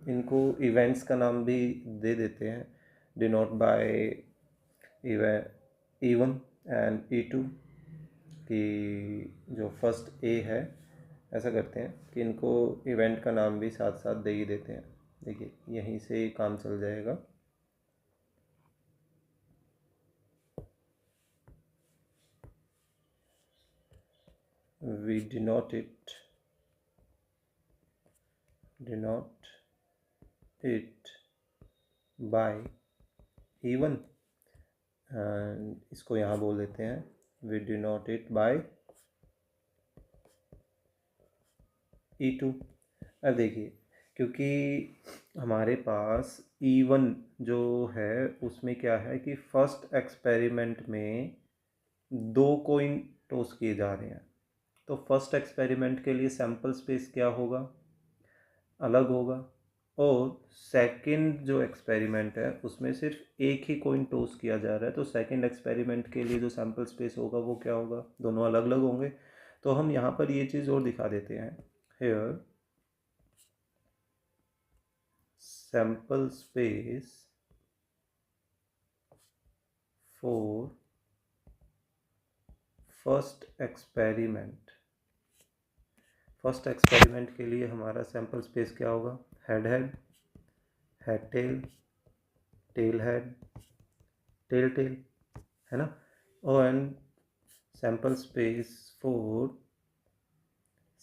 S1: इनको इवेंट्स का नाम भी दे देते हैं, denote bye E1 and E2, कि जो फर्स्ट ए है ऐसा करते हैं कि इनको इवेंट का नाम भी साथ साथ दे ही देते हैं. देखिए यहीं से काम चल जाएगा. We denote it by E1 and इसको यहाँ बोल देते हैं we denote it by E2. अब देखिए क्योंकि हमारे पास E1 जो है उसमें क्या है कि फर्स्ट एक्सपेरिमेंट में 2 कॉइन टॉस किए जा रहे हैं. तो फर्स्ट एक्सपेरिमेंट के लिए सैम्पल स्पेस क्या होगा, अलग होगा. और सेकंड जो एक्सपेरिमेंट है उसमें सिर्फ एक ही कॉइन टॉस किया जा रहा है. तो सेकंड एक्सपेरिमेंट के लिए जो सैम्पल स्पेस होगा वो क्या होगा, दोनों अलग अलग होंगे. तो हम यहाँ पर ये चीज़ और दिखा देते हैं. Here sample space for first experiment. First experiment के लिए हमारा सैम्पल स्पेस क्या होगा, head head, head tail, tail head, tail tail, है ना. और and sample space for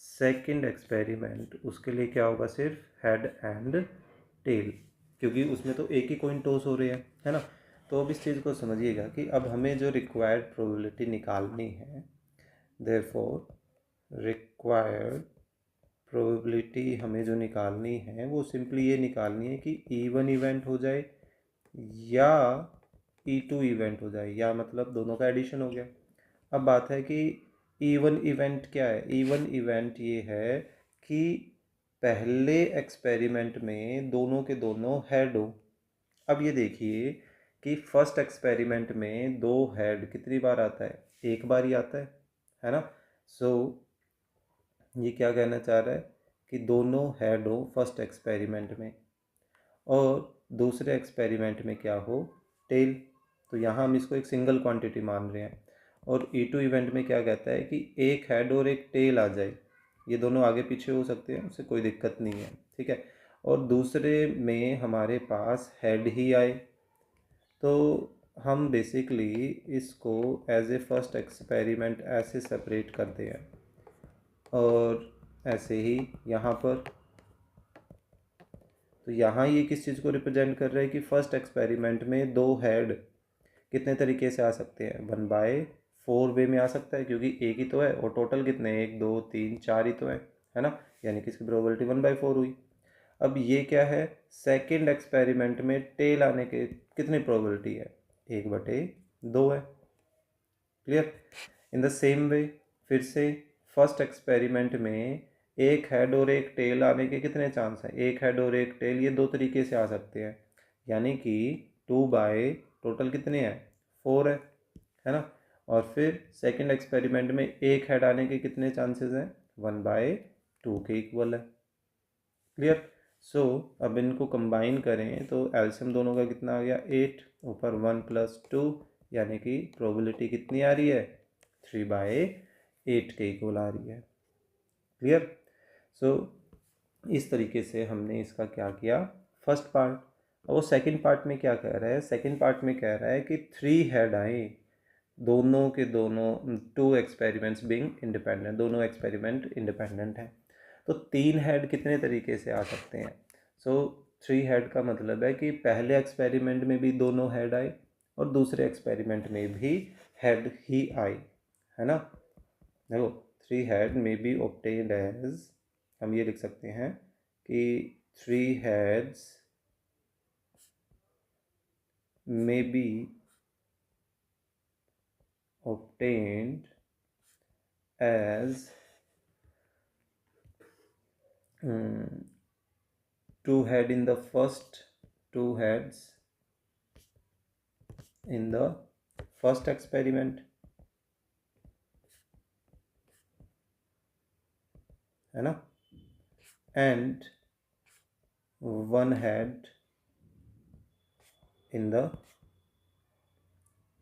S1: second experiment, उसके लिए क्या होगा, सिर्फ हेड एंड टेल, क्योंकि उसमें तो एक ही कॉइन टॉस हो रहे हैं, है ना. तो अब इस चीज़ को समझिएगा कि अब हमें जो रिक्वायर्ड प्रोबेबिलिटी निकालनी है, देयरफॉर रिक्वायर्ड प्रोबेबिलिटी हमें जो निकालनी है वो सिंपली ये निकालनी है कि E1 इवेंट हो जाए या E2 इवेंट हो जाए, या मतलब दोनों का एडिशन हो गया. अब बात है कि E1 इवेंट क्या है. E1 इवेंट ये है कि पहले एक्सपेरिमेंट में दोनों के दोनों हेड हो. अब ये देखिए कि फर्स्ट एक्सपेरिमेंट में 2 हेड कितनी बार आता है, एक बार ही आता है ना। सो ये क्या कहना चाह रहा है कि दोनों हेड हो फर्स्ट एक्सपेरिमेंट में और दूसरे एक्सपेरिमेंट में क्या हो, टेल। तो यहाँ हम इसको एक सिंगल क्वांटिटी मान रहे हैं। और E2 इवेंट में क्या कहता है कि एक हेड और एक टेल आ जाए, ये दोनों आगे पीछे हो सकते हैं, उससे कोई दिक्कत नहीं है, ठीक है। और दूसरे में हमारे पास हेड ही आए, तो हम बेसिकली इसको एज ए फर्स्ट एक्सपेरिमेंट ऐसे सेपरेट करते हैं। और ऐसे ही यहाँ पर, तो यहाँ ये किस चीज़ को रिप्रेजेंट कर रहा है कि फर्स्ट एक्सपेरिमेंट में 2 हेड कितने तरीके से आ सकते हैं, 1/4 वे में आ सकता है, क्योंकि एक ही तो है और टोटल कितने हैं, 1 2 3 4 ही तो है ना। यानी कि इसकी प्रोबेबिलिटी 1/4 हुई। अब ये क्या है, सेकंड एक्सपेरिमेंट में टेल आने के कितनी प्रोबेबिलिटी है, 1/2 है। Clear. In the same way फिर से फर्स्ट एक्सपेरिमेंट में एक हेड और एक टेल आने के कितने चांस हैं, एक हेड और एक टेल, ये 2 तरीके से आ सकते हैं। यानी कि 2 टोटल कितने हैं, 4 है ना। और फिर सेकंड एक्सपेरिमेंट में एक हेड आने के कितने चांसेस हैं, 1/2 के इक्वल है। क्लियर। सो अब इनको कंबाइन करें तो एलसीएम दोनों का कितना आ गया, 8 ऊपर 1 + 2, यानी कि प्रोबेबिलिटी कितनी आ रही है, 3/8 के इक्वल आ रही है। क्लियर। सो इस तरीके से हमने इसका क्या किया, फर्स्ट पार्ट। और वो सेकंड पार्ट में क्या कह रहा है, सेकंड पार्ट में कह रहा है कि 3 हेड आए, दोनों के दोनों 2 एक्सपेरिमेंट्स बीइंग इंडिपेंडेंट, दोनों एक्सपेरिमेंट इंडिपेंडेंट हैं। तो 3 हेड कितने तरीके से आ सकते हैं, सो 3 हेड का मतलब है कि पहले एक्सपेरिमेंट में भी दोनों हेड आए और दूसरे एक्सपेरिमेंट में भी हेड ही आए, है ना। देखो 3 हेड में बी ऑब्टेन्ड एज, हम ये लिख सकते हैं कि 3 heads may be obtained as 2 head in the first, 2 heads in the first experiment, है ना, and 1 head in the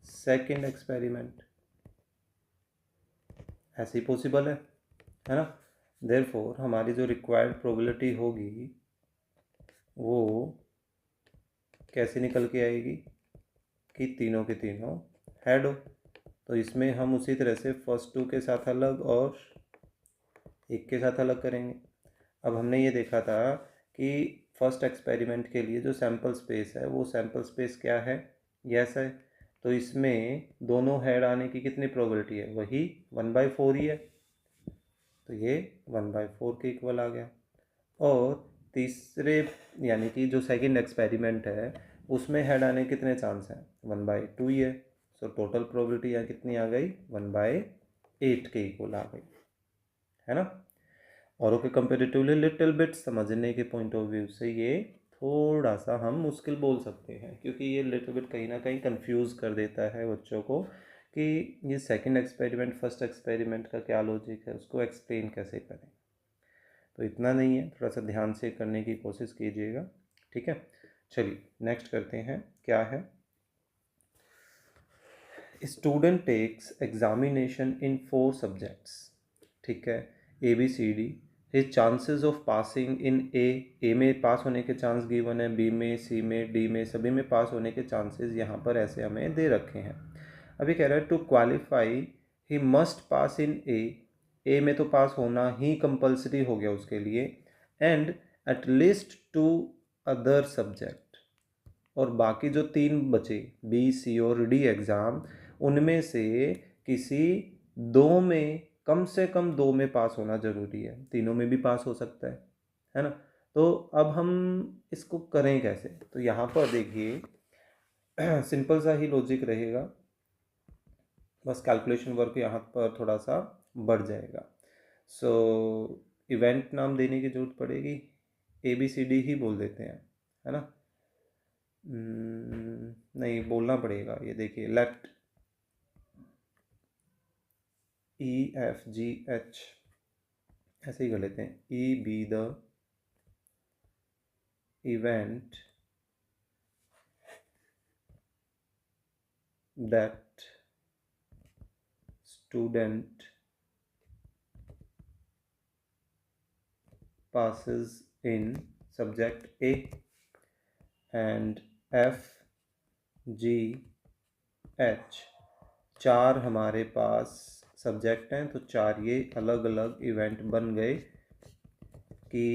S1: second experiment, ऐसे ही पॉसिबल है ना। देयरफॉर हमारी जो रिक्वायर्ड प्रोबेबिलिटी होगी वो कैसे निकल के आएगी कि तीनों के तीनों हेड हो। तो इसमें हम उसी तरह से फर्स्ट 2 के साथ अलग और एक के साथ अलग करेंगे। अब हमने ये देखा था कि फर्स्ट एक्सपेरिमेंट के लिए जो सैम्पल स्पेस है वो सैम्पल स्पेस क्या है, यस है। तो इसमें दोनों हेड आने की कितनी प्रोबेबिलिटी है, वही 1/4 ही है, तो ये 1/4 के इक्वल आ गया। और तीसरे यानी कि जो सेकंड एक्सपेरिमेंट है उसमें हेड आने के कितने चांस हैं, 1/2 ही है। सो टोटल प्रोबेबिलिटी यहाँ कितनी आ गई, 1/8 के इक्वल आ गई, है ना। औरों के कंपेरेटिवली लिटिल बिट समझने के पॉइंट ऑफ व्यू से ये थोड़ा सा हम मुश्किल बोल सकते हैं, क्योंकि ये लिटिल बिट कहीं ना कहीं कंफ्यूज कर देता है बच्चों को कि ये सेकंड एक्सपेरिमेंट फर्स्ट एक्सपेरिमेंट का क्या लॉजिक है, उसको एक्सप्लेन कैसे करें। तो इतना नहीं है, थोड़ा सा ध्यान से करने की कोशिश कीजिएगा, ठीक है। चलिए नेक्स्ट करते हैं, क्या है, student takes examination in 4 subjects, ठीक है, ABCD। His chances of passing in A में पास होने के चांस गिवन है, बी में, सी में, डी में, सभी में पास होने के चांसेस यहाँ पर ऐसे हमें दे रखे हैं। अभी कह रहा है to qualify he must pass in A में तो पास होना ही कंपलसरी हो गया उसके लिए, and at least 2 other subject, और बाकी जो 3 बचे बी सी और डी एग्ज़ाम, उनमें से किसी 2 में, कम से कम 2 में पास होना ज़रूरी है, तीनों में भी पास हो सकता है ना। तो अब हम इसको करें कैसे, तो यहाँ पर देखिए सिंपल सा ही लॉजिक रहेगा, बस कैलकुलेशन वर्क यहाँ पर थोड़ा सा बढ़ जाएगा। सो इवेंट नाम देने की ज़रूरत पड़ेगी, ABCD ही बोल देते हैं, है ना। नहीं बोलना पड़ेगा, ये देखिए, let E F G H, ऐसे ही कर लेते हैं, E be the event that student passes in subject A, and F G H, चार हमारे पास सब्जेक्ट हैं, तो चार ये अलग अलग इवेंट बन गए कि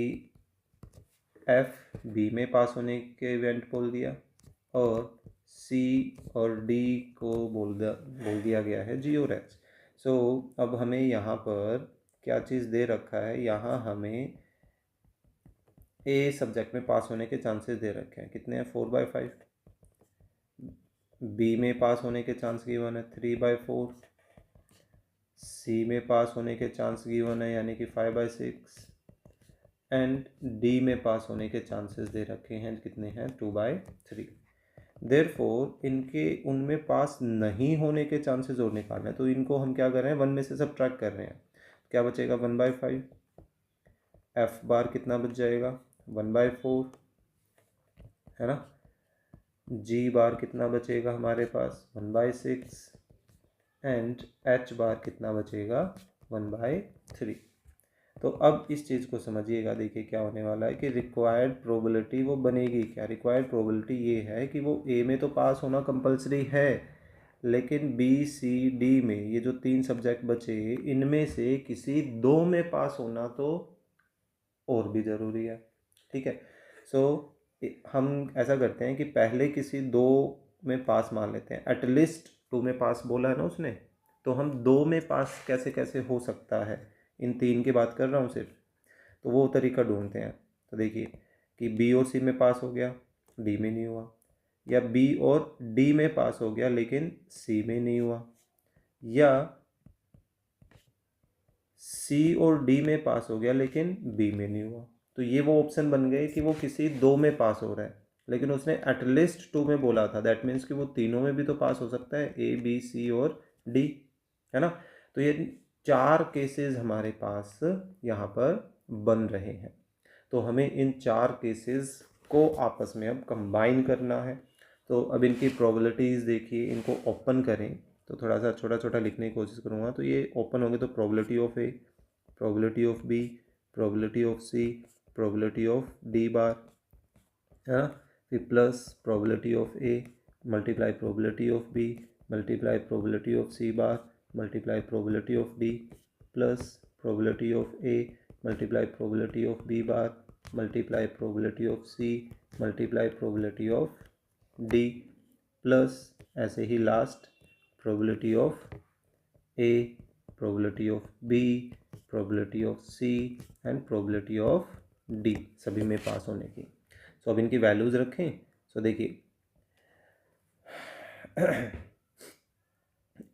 S1: F B में पास होने के इवेंट बोल दिया, और C और D को बोल दिया गया है G और H। सो अब हमें यहाँ पर क्या चीज़ दे रखा है, यहाँ हमें ए सब्जेक्ट में पास होने के चांसेस दे रखे हैं, कितने हैं, 4/5। बी में पास होने के चांस गिवन है 3/4। सी में पास होने के चांस गिवन है यानी कि 5/6। एंड डी में पास होने के चांसेस दे रखे हैं, कितने हैं, 2/3। देयरफॉर इनके उनमें पास नहीं होने के चांसेस और निकालना है, तो इनको हम क्या कर रहे हैं, 1 में से सब्ट्रैक्ट कर रहे हैं। क्या बचेगा, 1/5। एफ बार कितना बच जाएगा, 1/4, है ना। जी बार कितना बचेगा हमारे पास, 1/6। एंड एच बार कितना बचेगा, 1/3। तो अब इस चीज़ को समझिएगा, देखिए क्या होने वाला है कि रिक्वायर्ड प्रोबेबिलिटी वो बनेगी क्या। रिक्वायर्ड प्रोबेबिलिटी ये है कि वो ए में तो पास होना कंपलसरी है, लेकिन बी सी डी में ये जो 3 सब्जेक्ट बचे, इनमें से किसी 2 में पास होना तो और भी ज़रूरी है। ठीक है, सो हम ऐसा करते हैं कि पहले किसी 2 में पास मान लेते हैं, एटलीस्ट 2 में पास बोला है ना उसने, तो हम 2 में पास कैसे कैसे हो सकता है, इन 3 की बात कर रहा हूँ सिर्फ, तो वो तरीका ढूंढते हैं। तो देखिए कि बी और सी में पास हो गया, डी में नहीं हुआ, या बी और डी में पास हो गया लेकिन सी में नहीं हुआ, या सी और डी में पास हो गया लेकिन बी में नहीं हुआ। तो ये वो ऑप्शन बन गए कि वो किसी 2 में पास हो रहा है, लेकिन उसने एटलीस्ट 2 में बोला था, दैट मीन्स कि वो तीनों में भी तो पास हो सकता है, ए बी सी और डी, है ना। तो ये 4 केसेस हमारे पास यहाँ पर बन रहे हैं, तो हमें इन 4 केसेस को आपस में अब कंबाइन करना है। तो अब इनकी प्रोबेबिलिटीज़ देखिए, इनको ओपन करें तो थोड़ा सा छोटा छोटा लिखने की कोशिश करूँगा। तो ये ओपन होंगे तो probability of A, probability of B, probability of C, probability of D bar, है ना। फिर plus probability of A multiply probability of B multiply probability of C bar multiply probability of D, plus probability of A multiply probability of B bar multiply probability of C multiply probability of D, plus ऐसे ही last probability of A, probability of B, probability of C and probability of D, सभी में pass होने की। सो अब इनकी values रखें। सो देखिए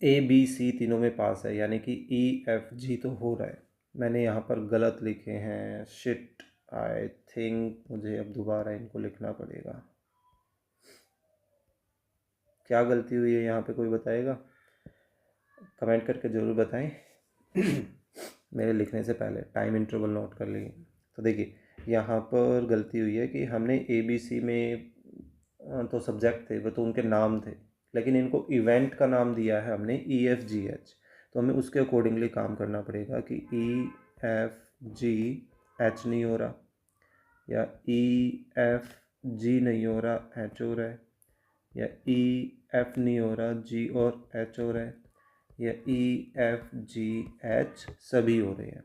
S1: ए बी सी तीनों में पास है, यानी कि ई एफ जी तो हो रहा है। मैंने यहाँ पर गलत लिखे हैं, शिट, आई थिंक मुझे अब दोबारा इनको लिखना पड़ेगा। क्या गलती हुई है यहाँ पे, कोई बताएगा, कमेंट करके ज़रूर बताएं मेरे लिखने से पहले टाइम इंटरवल नोट कर लिए। तो देखिए यहाँ पर गलती हुई है कि हमने ए बी सी में तो सब्जेक्ट थे, वो तो उनके नाम थे, लेकिन इनको इवेंट का नाम दिया है हमने ई एफ जी एच, तो हमें उसके अकॉर्डिंगली काम करना पड़ेगा कि ई एफ जी एच नहीं हो रहा, या ई एफ जी नहीं हो रहा, एच हो रहा है, या ई एफ नहीं हो रहा, जी और एच हो रहा है, या ई एफ जी एच सभी हो रहे हैं।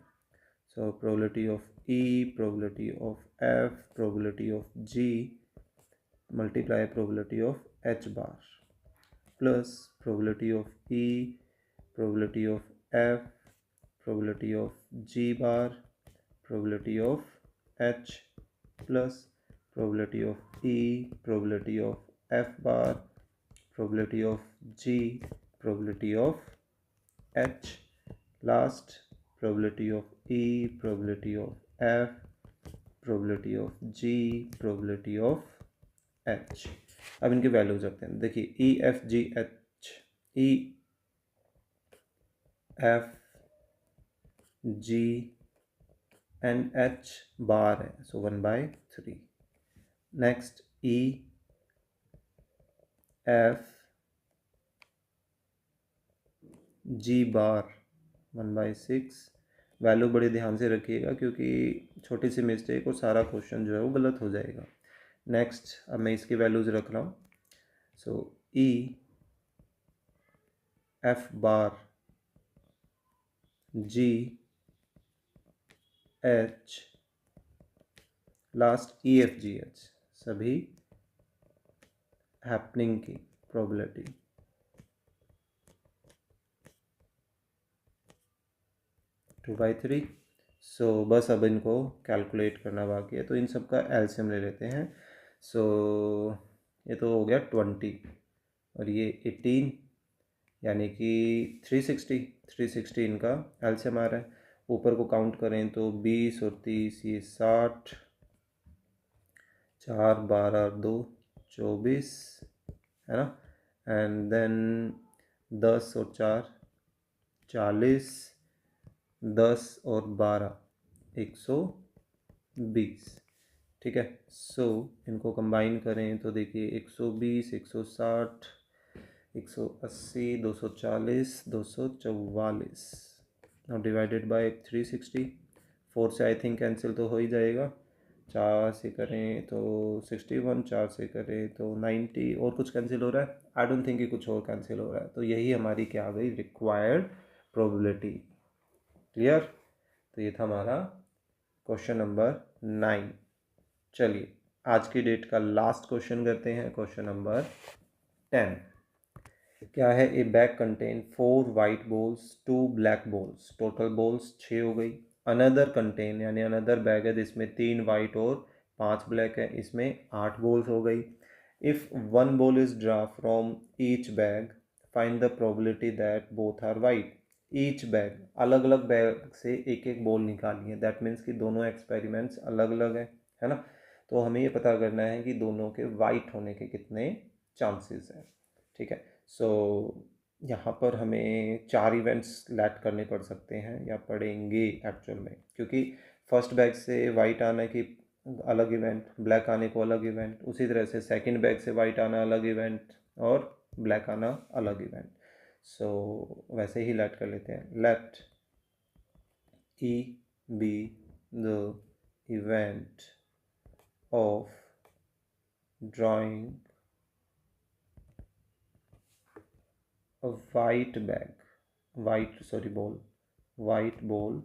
S1: So probability of E, probability of F, probability of G multiply probability of H bar, plus probability of E, probability of F, probability of G bar, probability of H, plus probability of E, probability of F bar, probability of G, probability of H, last probability of E, probability of F, probability of G, probability of H. अब इनके values रखते हैं। देखिए E F G H, E F G and H bar है, so 1/3। Next E F G bar 1/6। Value बड़े ध्यान से रखिएगा क्योंकि छोटी सी मिस्टेक और सारा क्वेश्चन जो है वो गलत हो जाएगा। नेक्स्ट अब मैं इसकी वैल्यूज रख रहा हूँ। So E F bar G H last E F G H सभी हैपनिंग की प्रोबेबिलिटी 2/3। सो बस अब इनको कैलकुलेट करना बाकी है, तो इन सब का एलसीएम ले लेते हैं। सो ये तो हो गया 20 और ये 18, यानी कि 360 इनका एलसीएम आ रहा है। ऊपर को काउंट करें तो 20 और 30 ये 60, 4 12 2 24 है ना, एंड देन 10 और 4 40, 10 और 12 120। ठीक है, सो इनको कंबाइन करें तो देखिए 120 160 180 240 244 और डिवाइडेड बाय 360। 4 से आई थिंक कैंसिल तो हो ही जाएगा, 4 से करें तो 61, 4 से करें तो 90, और कुछ कैंसिल हो रहा है? आई डोंट थिंक कि कुछ और कैंसिल हो रहा है। तो यही हमारी क्या आ गई, रिक्वायर्ड प्रोबेबिलिटी। क्लियर? तो ये था हमारा क्वेश्चन नंबर 9। चलिए आज की डेट का लास्ट क्वेश्चन करते हैं, क्वेश्चन नंबर 10। क्या है, ए bag contain 4 white balls 2 black balls, total balls 6 हो गई। अनदर कंटेन यानी अनदर बैग है जिसमें 3 वाइट और 5 ब्लैक है, इसमें 8 बॉल्स हो गई। If 1 ball is draw from each bag find the probability that both are white. Each bag, अलग अलग बैग से एक एक बॉल निकाली है, दैट मीन्स कि दोनों एक्सपेरिमेंट्स अलग अलग है ना। तो हमें ये पता करना है कि दोनों के वाइट होने के कितने चांसेस हैं। ठीक है, सो यहाँ पर हमें 4 इवेंट्स लैट करने पड़ सकते हैं या पड़ेंगे एक्चुअल में, क्योंकि फर्स्ट बैग से वाइट आने की अलग इवेंट, ब्लैक आने को अलग इवेंट, उसी तरह से सेकंड बैग से वाइट आना अलग इवेंट और ब्लैक आना अलग इवेंट। सो वैसे ही लैट कर लेते हैं। Let E be the event of drawing a white bag, white ball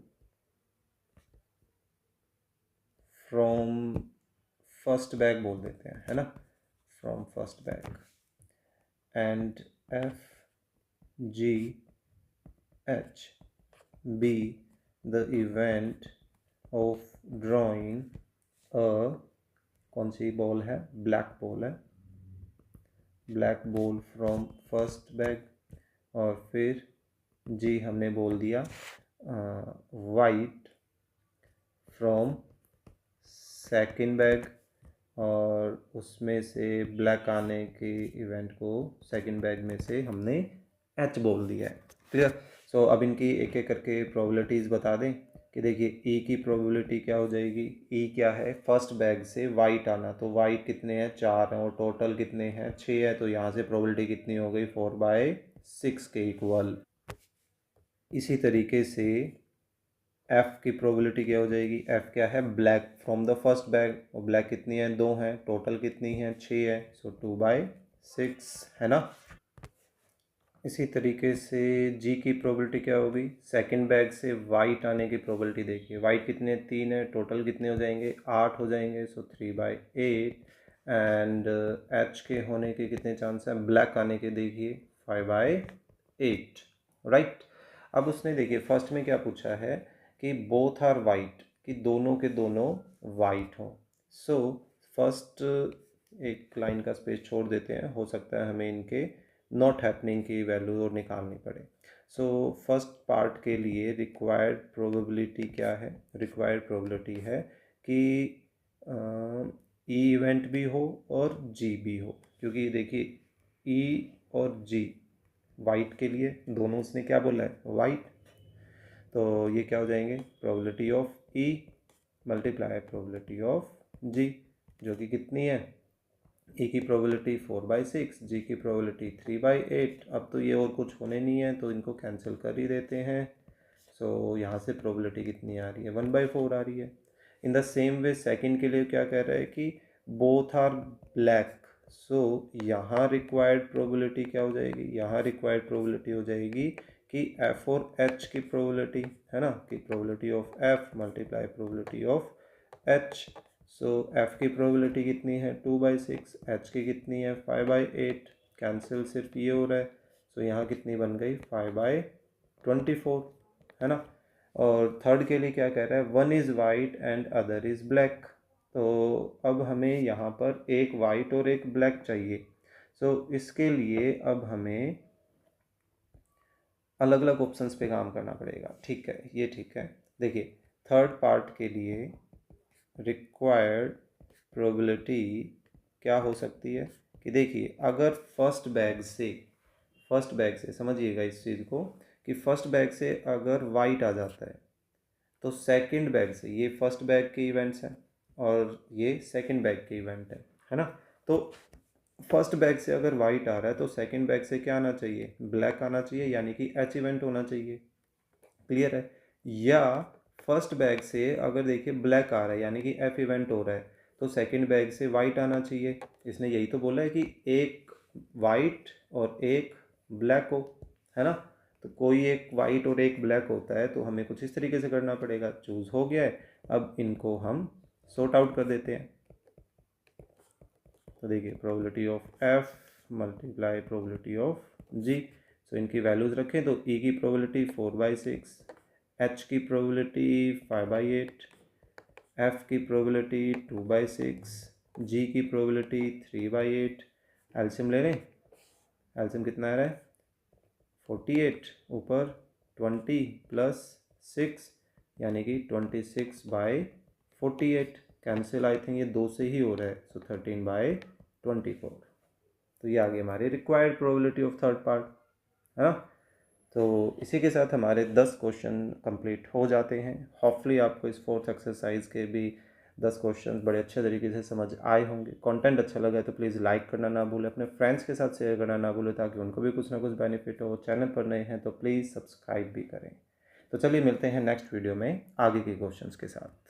S1: from first bag बोल देते हैं, है ना, from first bag, and F G H be the event of drawing a, कौन सी बॉल है, ब्लैक बॉल है, black ball from first bag, और फिर जी हमने बोल दिया वाइट फ्रॉम सेकंड बैग, और उसमें से ब्लैक आने के इवेंट को सेकंड बैग में से हमने एच बोल दिया है। क्लियर? सो अब इनकी एक एक करके प्रोबेबिलिटीज़ बता दें कि देखिए ई की प्रोबेबिलिटी क्या हो जाएगी। ई क्या है, फर्स्ट बैग से वाइट आना, तो वाइट कितने हैं, 4 हैं, और टोटल कितने हैं, 6 है, तो यहाँ से प्रोबेबिलिटी कितनी हो गई, 4/6 के इक्वल। इसी तरीके से एफ़ की प्रोबेबिलिटी क्या हो जाएगी, एफ़ क्या है, black from the first bag, और ब्लैक कितनी है, 2 हैं, टोटल कितनी है, 6 है, सो 2/6 है ना। इसी तरीके से जी की प्रोबेबिलिटी क्या होगी, सेकंड बैग से वाइट आने की प्रोबेबिलिटी देखिए, वाइट कितने, 3 है, टोटल कितने हो जाएंगे, 8 हो जाएंगे, सो 3/8। एंड एच के होने के कितने चांस हैं, ब्लैक आने के देखिए 5/8, राइट। अब उसने देखिए फर्स्ट में क्या पूछा है कि बोथ आर वाइट, कि दोनों के दोनों वाइट हों। सो फर्स्ट एक लाइन का स्पेस छोड़ देते हैं, हो सकता है हमें इनके नॉट हैपनिंग की वैल्यू और निकालनी पड़े। सो फर्स्ट पार्ट के लिए रिक्वायर्ड प्रोबेबिलिटी क्या है, रिक्वायर्ड प्रोबेबिलिटी है कि ई इवेंट भी हो और जी भी हो, क्योंकि देखिए ई और जी वाइट के लिए दोनों उसने क्या बोला है, वाइट, तो ये क्या हो जाएंगे, probability of E multiply probability of G, जो कि कितनी है, ई की प्रोबेबिलिटी 4/6, जी की प्रोबेबिलिटी 3/8। अब तो ये और कुछ होने नहीं है तो इनको कैंसिल कर ही देते हैं। सो यहाँ से प्रोबेबिलिटी कितनी आ रही है, 1/4 आ रही है। In the same way second के लिए क्या कह रहा है कि बोथ आर ब्लैक, सो यहाँ रिक्वायर्ड प्रोबेबिलिटी क्या हो जाएगी, यहाँ रिक्वायर्ड प्रोबेबिलिटी हो जाएगी कि एफ और एच की प्रोबेबिलिटी है ना, कि probability of F multiply probability of H. So F की प्रोबेबिलिटी कितनी है, 2/6, एच की कितनी है, 5/8, कैंसिल सिर्फ ये हो रहा है। सो यहाँ कितनी बन गई, 5/24, है ना। और थर्ड के लिए क्या कह रहा है, one is white and other is black. तो अब हमें यहाँ पर एक वाइट और एक ब्लैक चाहिए। सो इसके लिए अब हमें अलग अलग ऑप्शंस पे काम करना पड़ेगा, ठीक है, ये ठीक है। देखिए थर्ड पार्ट के लिए रिक्वायर्ड प्रोबेबिलिटी क्या हो सकती है कि देखिए अगर फर्स्ट बैग से समझिएगा इस चीज़ को, कि फर्स्ट बैग से अगर वाइट आ जाता है तो सेकंड बैग से, ये फर्स्ट बैग के इवेंट्स हैं और ये सेकंड बैग के इवेंट है ना। तो फर्स्ट बैग से अगर वाइट आ रहा है तो सेकंड बैग से क्या आना चाहिए, ब्लैक आना चाहिए, यानी कि एच इवेंट होना चाहिए, क्लियर है। या फर्स्ट बैग से अगर देखिए ब्लैक आ रहा है यानी कि एफ इवेंट हो रहा है तो सेकंड बैग से वाइट आना चाहिए। इसने यही तो बोला है कि एक वाइट और एक ब्लैक हो, है ना। तो कोई एक वाइट और एक ब्लैक होता है तो हमें कुछ इस तरीके से करना पड़ेगा। चूज़ हो गया है, अब इनको हम सॉर्ट आउट कर देते हैं। तो देखिए probability of F multiply probability of G. So इनकी वैल्यूज़ रखें तो ई की प्रोबेबिलिटी 4/6, एच की प्रोबेबिलिटी 5/8, एफ की प्रोबेबिलिटी 2/6, जी की प्रोबेबिलिटी 3/8। एल्शियम ले लें, एल्शियम कितना आ रहा है 48, ऊपर 20 + 6 यानी कि 26/48। कैंसिल आई थिंक ये 2 से ही हो रहा है, सो 13/24। तो ये आ गई हमारी required probability of third part, है ना। तो इसी के साथ हमारे 10 क्वेश्चन कंप्लीट हो जाते हैं। होपफुली आपको इस फोर्थ एक्सरसाइज के भी 10 क्वेश्चन बड़े अच्छे तरीके से समझ आए होंगे। कंटेंट अच्छा लगा तो प्लीज़ लाइक करना ना भूलें, अपने फ्रेंड्स के साथ शेयर करना ना भूलें ताकि उनको भी कुछ ना कुछ बेनिफिट हो। चैनल पर नए हैं तो प्लीज़ सब्सक्राइब भी करें। तो चलिए मिलते हैं नेक्स्ट वीडियो में आगे के क्वेश्चंस के साथ।